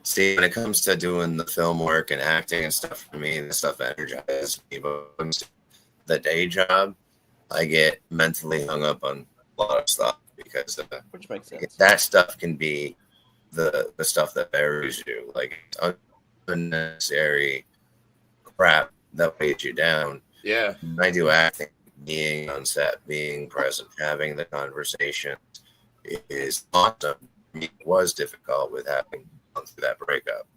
See, when it comes to doing the film work and acting and stuff, for me, the stuff energizes me. But when it's the day job, I get mentally hung up on a lot of stuff because which makes sense. That stuff can be the stuff that buries you, like unnecessary crap that weighs you down. Yeah. When I do acting, being on set, being present, having the conversation is awesome. It was difficult with having gone through that breakup.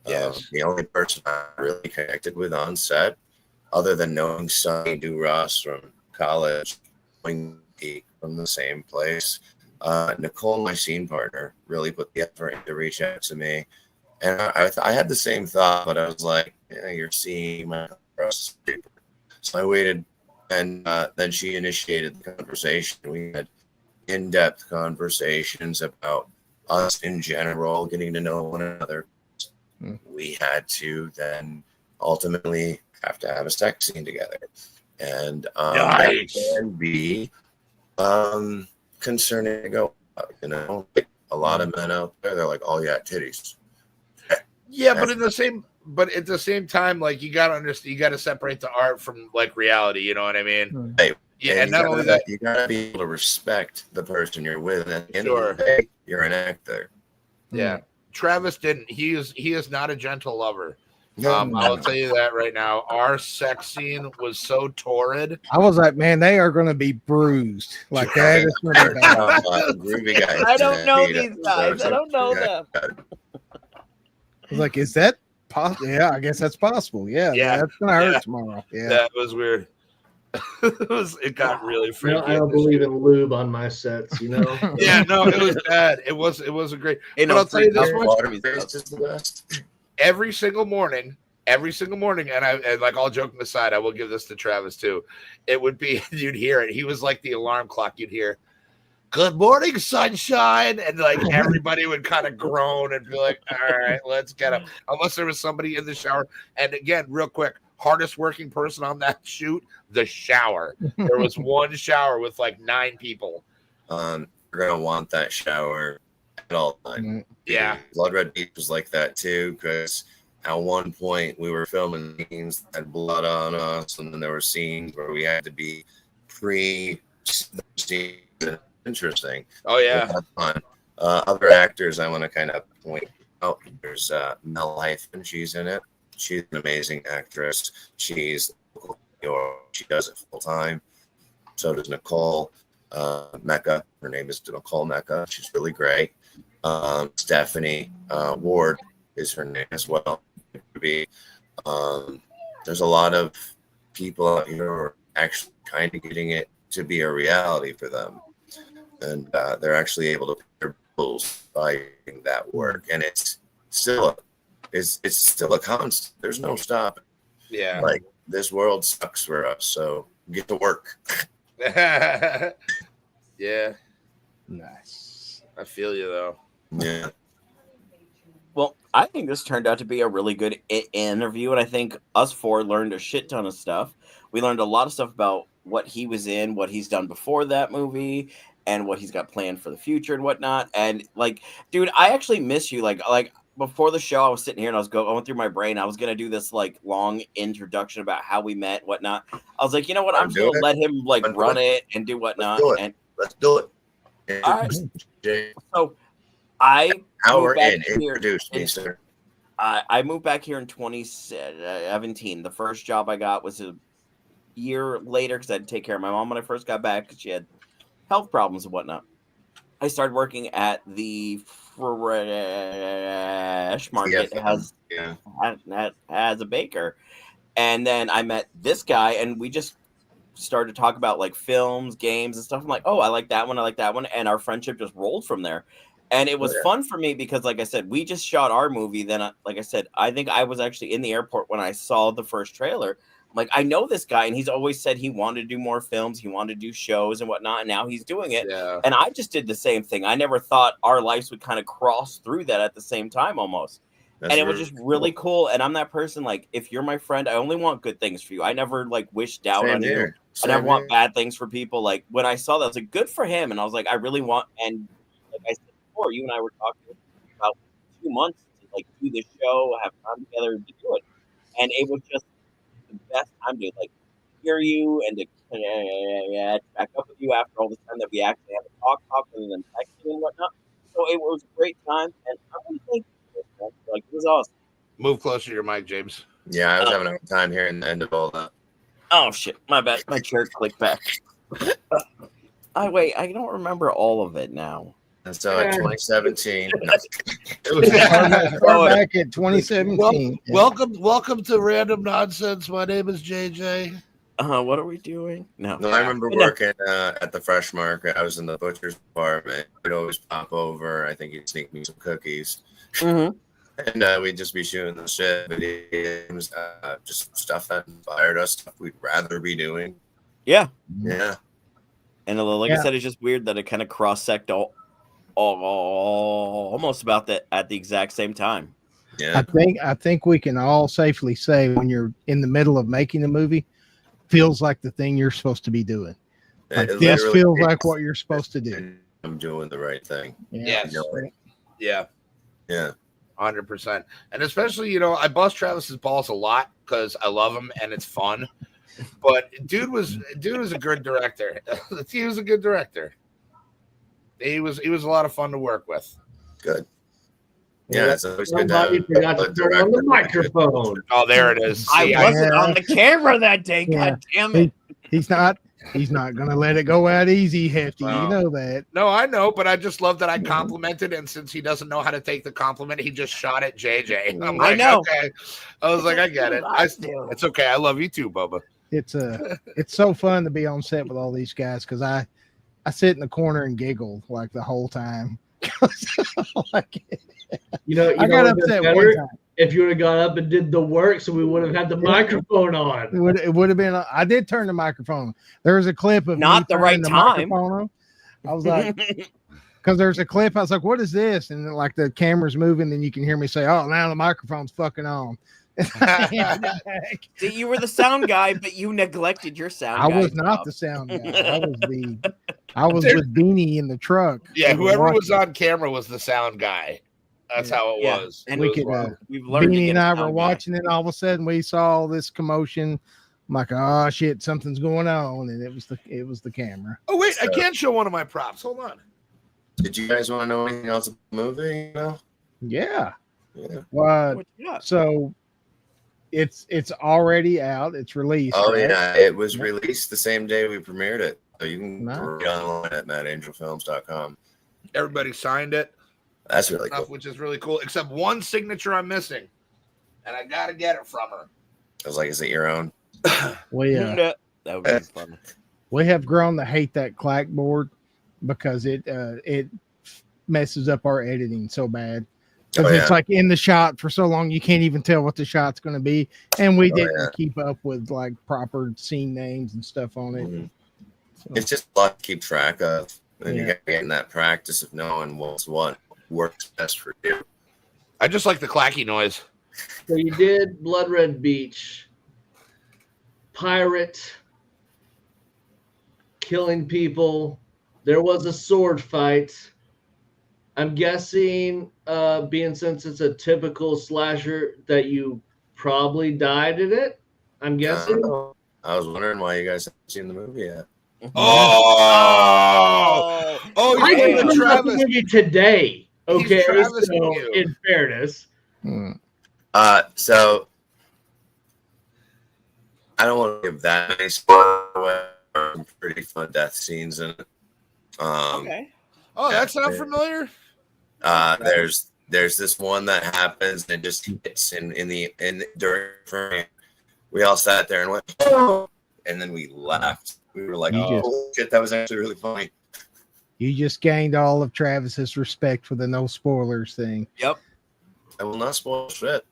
Yes. The only person I really connected with on set, other than knowing Sonny Ross from college, going from the same place, Nicole, my scene partner, really put the effort in to reach out to me. And I had the same thought, but I was like, yeah, you're seeing my across the paper. So I waited, and then she initiated the conversation. We had in-depth conversations about us in general, getting to know one another. We had to then ultimately have to have a sex scene together. And nice. that can be concerning to go out, you know? Like a lot of men out there, they're like, oh yeah, titties. Yeah, but at the same time, like you gotta understand, you gotta separate the art from like reality. You know what I mean? Hey, Yeah, and not only that, you gotta be able to respect the person you're with. And at the end Sure. of the day, you're an actor. yeah. Travis didn't. He is not a gentle lover. No. I'll tell you that right now. Our sex scene was so torrid. I was like, man, they are going to be bruised. Like that is going to be bad. Groovy guys. I don't know these guys. I don't know them. I was like, is that possible? Yeah, I guess that's possible. Yeah, Yeah. that's going to hurt tomorrow. Yeah. That was weird. It got really freaky. I don't believe in lube on my sets, you know? Yeah, no, it was bad. It was a great. But I'll tell you this much. Every single morning, and like all joking aside, I will give this to Travis too. It would be, you'd hear it. He was like the alarm clock. You'd hear, "Good morning, sunshine," and like everybody would kind of groan and be like, "All right, let's get up." Unless there was somebody in the shower. And again, real quick, hardest working person on that shoot, the shower. There was one shower with like 9 people. You're gonna want that shower at all times. Yeah. Blood Red Beach was like that too, because at one point we were filming scenes that had blood on us, and then there were scenes where we had to be interesting. Oh yeah. Fun. Other actors I want to kind of point out. There's Mel Hyphen. She's in it. She's an amazing actress. She does it full time. So does Nicole Mecca. Her name is Nicole Mecca. She's really great. Stephanie Ward is her name as well. There's a lot of people out here who are actually kind of getting it to be a reality for them, and they're actually able to pay their bills by doing that work. And it's still a constant. There's no stopping. Yeah. Like this world sucks for us, so get to work. Yeah. Nice. I feel you though. Yeah. Well, I think this turned out to be a really good interview, and I think us four learned a shit ton of stuff. We learned a lot of stuff about what he was in, what he's done before that movie, and what he's got planned for the future and whatnot. And like, dude, I actually miss you. Like before the show, I was sitting here and I was going through my brain. I was gonna do this like long introduction about how we met, whatnot. I was like, you know what? I'm just gonna let him like run it and do whatnot. Let's do it. All right. So I introduce me, sir. I moved back here in 2017. The first job I got was a year later because I had to take care of my mom when I first got back because she had health problems and whatnot. I started working at the fresh market as a baker, and then I met this guy, and we just started to talk about like films, games, and stuff. I'm like, oh, I like that one, and our friendship just rolled from there. And it was fun for me because, like I said, we just shot our movie. Then, like I said, I think I was actually in the airport when I saw the first trailer. I'm like, I know this guy, and he's always said he wanted to do more films, he wanted to do shows and whatnot, and now he's doing it. Yeah. And I just did the same thing. I never thought our lives would kind of cross through that at the same time almost. That's and it was just really cool. And I'm that person, like, if you're my friend, I only want good things for you. I never like wish doubt Same on you. here. I never Same want here. bad things for people. Like when I saw that, I was like, good for him. And I was like, I really want, and like I said before, you and I were talking about 2 months to like do this show, have time together to do it. And it was just the best time to like hear you and to back up with you after all the time that we actually have a talk and then texting and whatnot. So it was a great time, and I want to thank you for this, man. Like it was awesome. Move closer to your mic, James. Yeah, I was having a hard time hearing the end of all that. Oh shit, my bad. My chair clicked back. Wait, I don't remember all of it now. And so in 2017, Far back at 2017. Welcome to Random Nonsense. My name is JJ. What are we doing? No, I remember working at the Fresh Market. I was in the butcher's department. We'd always pop over. I think he'd sneak me some cookies. Mm-hmm. And we'd just be shooting the shit, video games, just stuff that inspired us, stuff we'd rather be doing. Yeah. Yeah. And like I said, it's just weird that it kind of cross-sect almost about that at the exact same time. Yeah. I think we can all safely say when you're in the middle of making a movie, feels like the thing you're supposed to be doing. Like this feels like what you're supposed to do. I'm doing the right thing. Yes. Yeah. 100%. And especially, I bust Travis's balls a lot because I love him and it's fun. But dude was a good director. He was a good director. He was a lot of fun to work with. Good. Yeah, it's always good to Somebody have forgot a to turn on the microphone. Oh, there it is. I wasn't on the camera that day. Yeah. God damn it. He's not gonna let it go out easy, Hefty. You know that. No, I know, but I just love that I complimented, and since he doesn't know how to take the compliment, he just shot at JJ. I'm like, I know. Okay. I was like, I get it. It's okay. I love you too, Bubba. It's so fun to be on set with all these guys because I sit in the corner and giggle like the whole time. Like, I got upset one time. If you would have gone up and did the work, so we would have had the microphone on. It would have been. I did turn the microphone. There was a clip of Not me the right turning time. microphone on. I was like, because there's a clip. I was like, "What is this?" And then, like the camera's moving, then you can hear me say, "Oh, now the microphone's fucking on." See, you were the sound guy, but you neglected your sound. I guy was not job. the sound guy. I was with Beanie in the truck. Yeah, We were whoever was watching. on camera was the sound guy. That's how it was. And We we could, we've learned. to Beanie get and a I were sound guy. watching it. All of a sudden, we saw all this commotion. I'm like, "Oh shit, something's going on!" And it was the camera. Oh wait, I can't show one of my props. Hold on. Did you guys want to know anything else about the movie? Yeah. Yeah. Well, What you got? so it's already out. It's released. Oh right? yeah, it was released the same day we premiered it. So you can Nice. read online at mattangelfilms.com. Everybody signed it. That's really cool. Which is really cool. Except one signature I'm missing, and I gotta get it from her. I was like, is it your own? We That would be fun. we have grown to hate that clackboard because it messes up our editing so bad. Because it's like in the shot for so long you can't even tell what the shot's going to be, and we didn't keep up with like proper scene names and stuff on it. Mhm. So, It's just a lot to keep track of. And you got to get in that practice of knowing what's what works best for you. I just like the clacky noise. So you did Blood Red Beach, pirate, killing people. There was a sword fight. I'm guessing, being since it's a typical slasher, that you probably died in it. I'm guessing. I was wondering why you guys haven't seen the movie yet. Oh, I you didn't did watch Travis. the movie today. Okay, Travis so you. in fairness, So I don't want to give that many spoilers away. Some pretty fun death scenes in it. Okay. Oh, that sounds familiar. There's this one that happens and it just hits in during frame. We all sat there and went, oh, and then we laughed. We were like, oh shit, that was actually really funny. you just gained all of Travis's respect for the no spoilers thing. Yep. I will not spoil shit.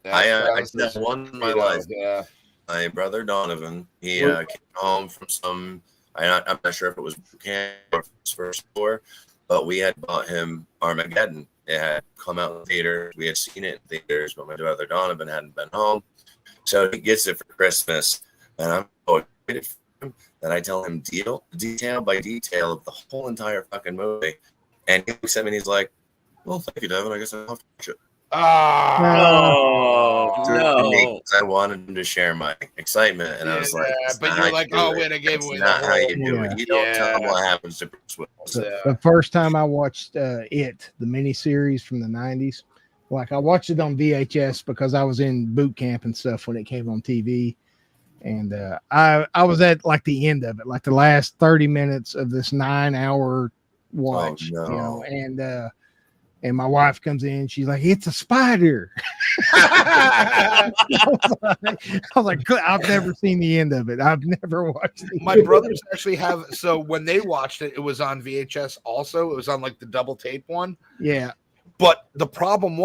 Yeah, I Travis did that is one in my Speedo, life. Yeah. my brother Donovan. He came home from some. I'm not sure if it was boot camp or his first tour, but we had bought him Armageddon. It had come out in theaters. We had seen it in theaters, but my brother Donovan hadn't been home. So he gets it for Christmas, and I'm so excited for him that I tell him detail by detail of the whole entire fucking movie. And he looks at me and he's like, well, thank you, Devin. I guess I'll have to watch it. No. I wanted him to share my excitement, and I was like, but you're like, oh, wait, I gave away. Not how you do it. You don't tell them what happens to Bruce Willis. The first time I watched the miniseries from the 90s, like I watched it on VHS because I was in boot camp and stuff when it came on TV. And I was at like the end of it, like the last 30 minutes of this 9-hour watch, and my wife comes in, she's like, it's a spider. I was like, I've never seen the end of it. I've never watched it. My brothers actually have. So when they watched it, it was on VHS also. It was on like the double tape one. Yeah. But the problem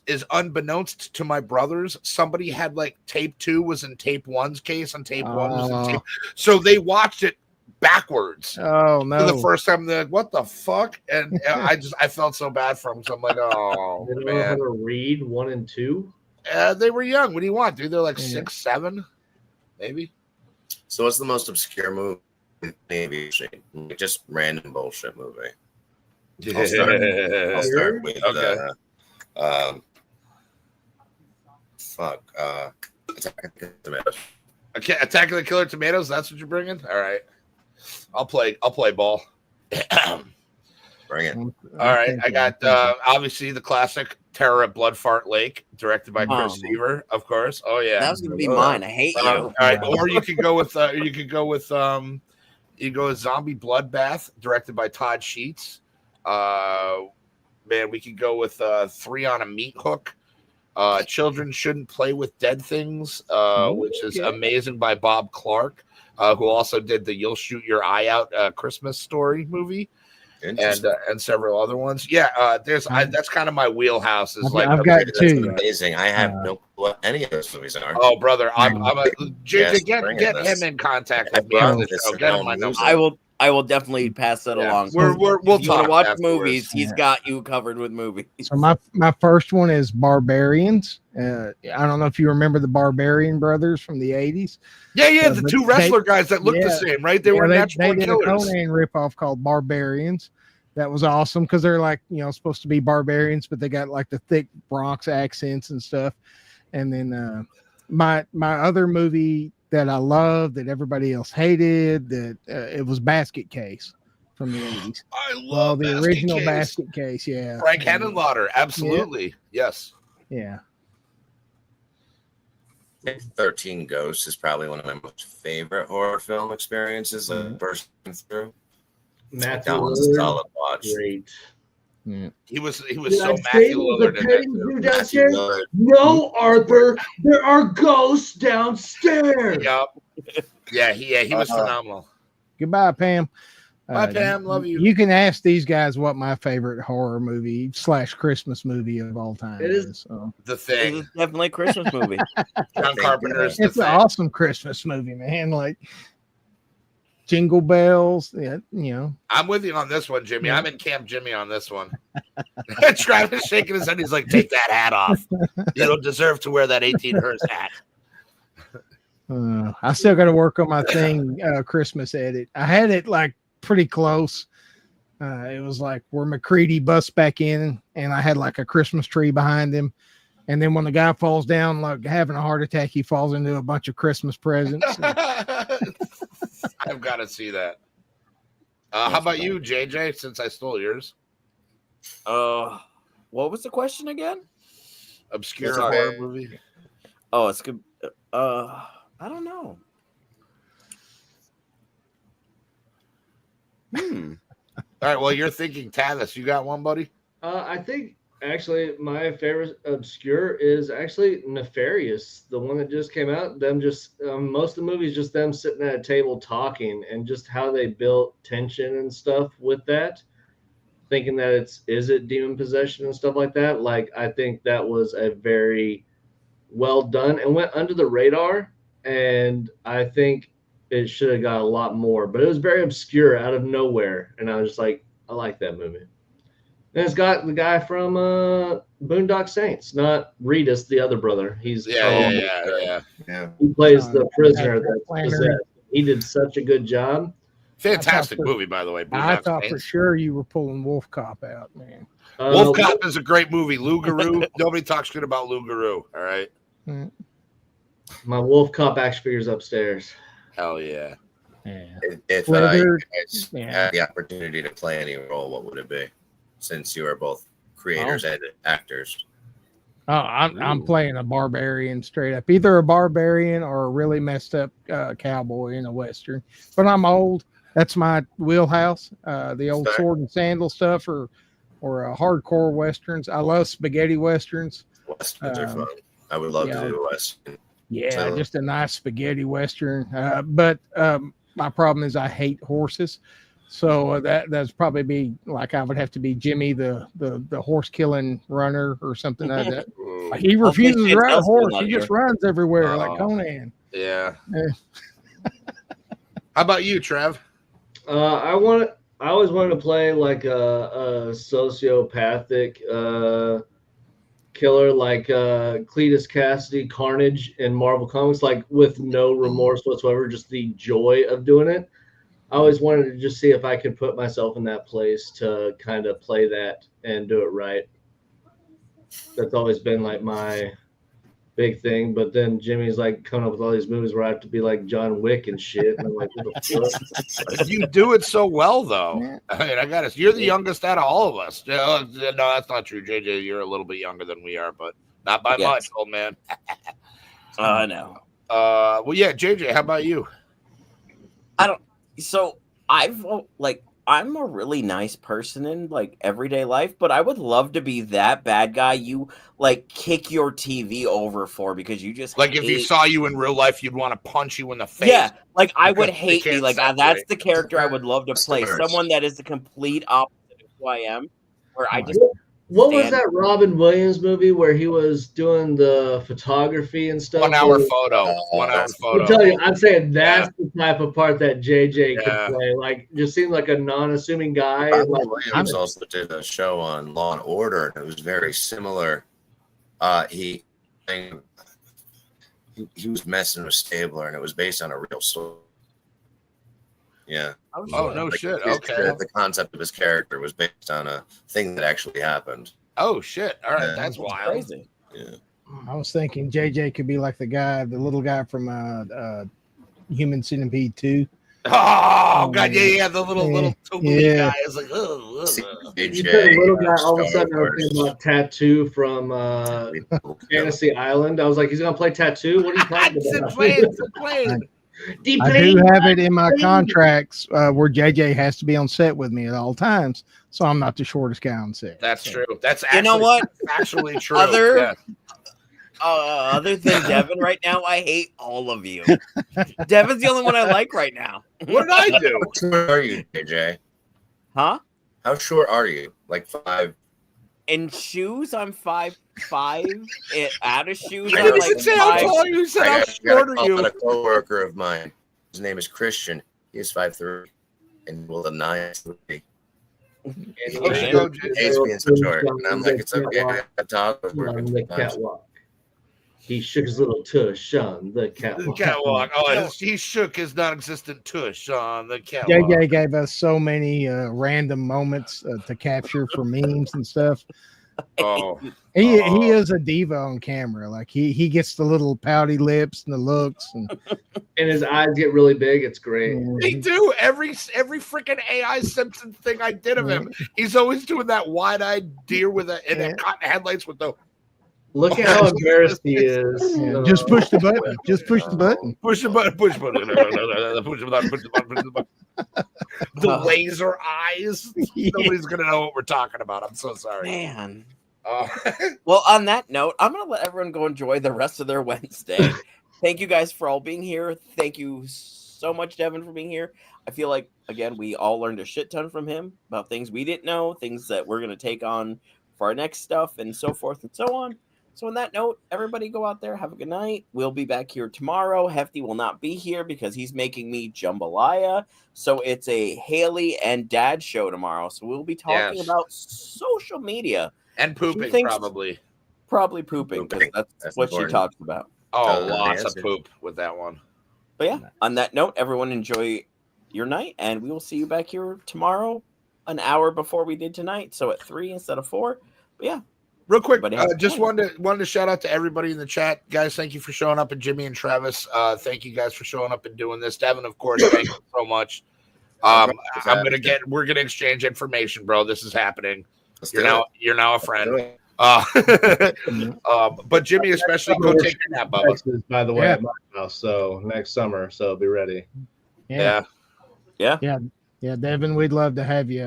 is unbeknownst to my brothers, somebody had like tape 2 was in tape 1's case and tape 1 was in tape. So they watched it backwards. Oh no! For the first time, they're like, "What the fuck?" And I felt so bad for them. So I'm like, "Oh they don't know how to read 1 and 2." They were young. What do you want, dude? They're like 6, 7, maybe. So what's the most obscure movie? Maybe just random bullshit movie. I'll start with Attack of the Tomatoes. Okay, Attack of the Killer Tomatoes. That's what you're bringing. All right, I'll play ball. Bring it. All right, I got obviously the classic Terror at Bloodfart Lake, directed by Chris Seaver, of course. Oh yeah, that was gonna be mine. I hate you. All right, or you could go with Zombie Bloodbath, directed by Todd Sheets. Man, we could go with 3 on a Meat Hook. Children Shouldn't Play with Dead Things, which is amazing, by Bob Clark, who also did the You'll Shoot Your Eye Out Christmas Story movie, and several other ones. Yeah, that's kind of my wheelhouse. Is I've got 2. Amazing. I have no clue what any of those movies are. Oh, brother, get him in contact with me on the show. Get him my number. I will definitely pass that along. We'll talk. Watch movies. He's got you covered with movies. So my first one is Barbarians. I don't know if you remember the Barbarian brothers from the 80s. Yeah, the 2 wrestler guys that looked the same, right? They were natural did killers. A Conan ripoff called Barbarians. That was awesome because they're like, supposed to be barbarians, but they got like the thick Bronx accents and stuff. And then my other movie that I loved that everybody else hated, that it was Basket Case from the 80s. I love the original Basket Case. Yeah, Frank Henenlotter, absolutely. Yes. Yeah. 13 Ghosts is probably one of my most favorite horror film experiences I've bursting through. Matthew that was a solid watch. Great. Yeah. He was so Matthew Lillard in downstairs. No, Arthur, there are ghosts downstairs. Yep. He was phenomenal. Goodbye, Pam. Bye, Pam. Love you. You can ask these guys what my favorite horror movie / Christmas movie of all time is. The Thing. It's definitely a Christmas movie. John Carpenter's It's an awesome Christmas movie, man. Like Jingle Bells. Yeah, I'm with you on this one, Jimmy. I'm in Camp Jimmy on this one. Travis shaking his head. He's like, take that hat off. You don't deserve to wear that 18 Hearst hat. I still got to work on my thing. Christmas edit. I had it like pretty close. It was like where McCready busts back in, and I had like a Christmas tree behind him. And then when the guy falls down, like having a heart attack, he falls into a bunch of Christmas presents. I've got to see that. How about you, JJ, since I stole yours? What was the question again? Obscure horror movie. Oh, it's good. I don't know. All right, well, you're thinking Tavis. You got one, buddy? I think actually my favorite obscure is actually Nefarious, the one that just came out. Them just most of the movies just them sitting at a table talking, and just how they built tension and stuff with that, thinking that is it demon possession and stuff like that. Like I think that was a very well done and went under the radar. and I think it should have got a lot more, but it was very obscure out of nowhere, and I was just like, I like that movie. And it's got the guy from Boondock Saints, not Reedus, the other brother. He's Yeah. He plays the prisoner that's possessed. He did such a good job. Fantastic movie, by the way. I Boondock thought for Saints. sure you were pulling Wolf Cop out, man. Wolf Cop is a great movie. Lou Garou. Nobody talks good about Lou Garou. All right. My Wolf Cop action figures upstairs. Hell yeah. If you guys had the opportunity to play any role, what would it be? Since you are both creators and actors. Oh, I'm playing a barbarian straight up, either a barbarian or a really messed up cowboy in a western. But I'm old. That's my wheelhouse. The old sword and sandal stuff, or hardcore westerns. I love spaghetti westerns. Westerns are fun. I would love to do a western. Yeah, just a nice spaghetti western. But my problem is I hate horses. So that's probably be like I would have to be Jimmy, the horse killing runner or something like that. Like he refuses to ride a horse; he just runs everywhere like Conan. Yeah. How about you, Trev? I always wanted to play like a sociopathic killer, like Cletus Cassidy, Carnage in Marvel Comics, like with no remorse whatsoever, just the joy of doing it. I always wanted to just see if I could put myself in that place to kind of play that and do it right. That's always been like my big thing. But then Jimmy's like coming up with all these movies where I have to be like John Wick and shit. And I'm like, what the fuck? You do it so well, though. I mean, I got it. You're the youngest out of all of us. No, that's not true, JJ. You're a little bit younger than we are, but not by much, old man. I know. Well, yeah, JJ. How about you? So I'm a really nice person in like everyday life, but I would love to be that bad guy you like kick your TV over for because you just like if you saw you in real life, you'd want to punch you in the face. Yeah, like I would hate me. Like that's the character I would love to play. Someone that is the complete opposite of who I am, where I just. What was that Robin Williams movie where he was doing the photography and stuff? 1 hour photo. 1 hour photo. I'll tell you, I'm saying that's the type of part that JJ could play. Like, just seemed like a non-assuming guy. Robin Williams also did a show on Law and Order, and it was very similar. He was messing with Stabler, and it was based on a real story. Yeah. Oh, no shit. Okay. The concept of his character was based on a thing that actually happened. Oh, shit. All right. That's wild. Crazy. Yeah. I was thinking JJ could be like the little guy from Human Centipede 2. Oh, God. Yeah. The little guy is like, oh. You said a little guy, all of a sudden I was thinking about Tattoo from Fantasy Island. I was like, he's going to play Tattoo? What are you talking about? I do have it in my contracts where JJ has to be on set with me at all times, so I'm not the shortest guy on set. That's true. That's you know what? Actually true. Other than Devin right now, I hate all of you. Devin's the only one I like right now. What did I do? How short are you, JJ? Huh? How short are you? Like 5? In shoes, I'm 5'5". Out of shoes, I I'm didn't like even say how tall you said. How short are you? A coworker of mine. His name is Christian. He is 5'3", and will deny it. He hates being so short. And I'm like, it's okay. I talk, but we're on the catwalk. He shook his little tush on the catwalk. The catwalk. Oh, he shook his non-existent tush on the catwalk. JJ gave us so many random moments to capture for memes and stuff. Oh, he is a diva on camera. Like he gets the little pouty lips and the looks, and his eyes get really big. It's great. They do every freaking AI Simpson thing I did of him. He's always doing that wide-eyed deer with a cotton headlights with the. Look at how embarrassed he is. Yeah. Just push the button. Just push the button. Push the button. Push the button. Push the button. Push the button. Push the button. The laser eyes. Nobody's gonna know what we're talking about. I'm so sorry, man. Well, on that note, I'm gonna let everyone go enjoy the rest of their Wednesday. Thank you guys for all being here. Thank you so much, Devin, for being here. I feel like again we all learned a shit ton from him about things we didn't know, things that we're gonna take on for our next stuff, and so forth and so on. So on that note, everybody go out there, have a good night. We'll be back here tomorrow. Hefty will not be here because he's making me jambalaya. So it's a Haley and Dad show tomorrow. So we'll be talking about social media. And pooping, probably. Probably pooping, because that's what important. she talks about. Oh, lots of poop with that one. But yeah, on that note, everyone enjoy your night, and we will see you back here tomorrow, an hour before we did tonight. So at 3 instead of 4. But yeah. Real quick, just wanted to shout out to everybody in the chat, guys. Thank you for showing up, and Jimmy and Travis. Thank you guys for showing up and doing this. Devin, of course, thank you so much. We're gonna exchange information, bro. This is happening. You're now a friend. But Jimmy, especially, go take your nap, Bubba. By the way, at my house, so next summer, so be ready. Yeah. Devin, we'd love to have you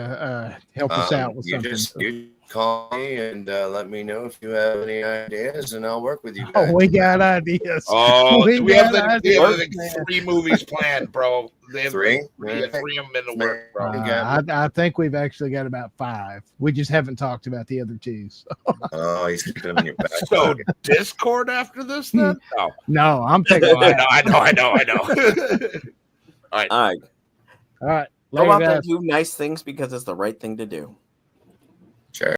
help us out with something. You call me and let me know if you have any ideas, and I'll work with you guys. Oh, we got ideas. Oh, we have 3 movies planned, bro. They have 3? We have 3 of them in the work, bro. I think we've actually got about 5. We just haven't talked about the other 2. So. Oh, he's keeping them in your back. So Discord after this, then? No, I'm taking. I know. All right. All right. All right. Go out there and do nice things because it's the right thing to do.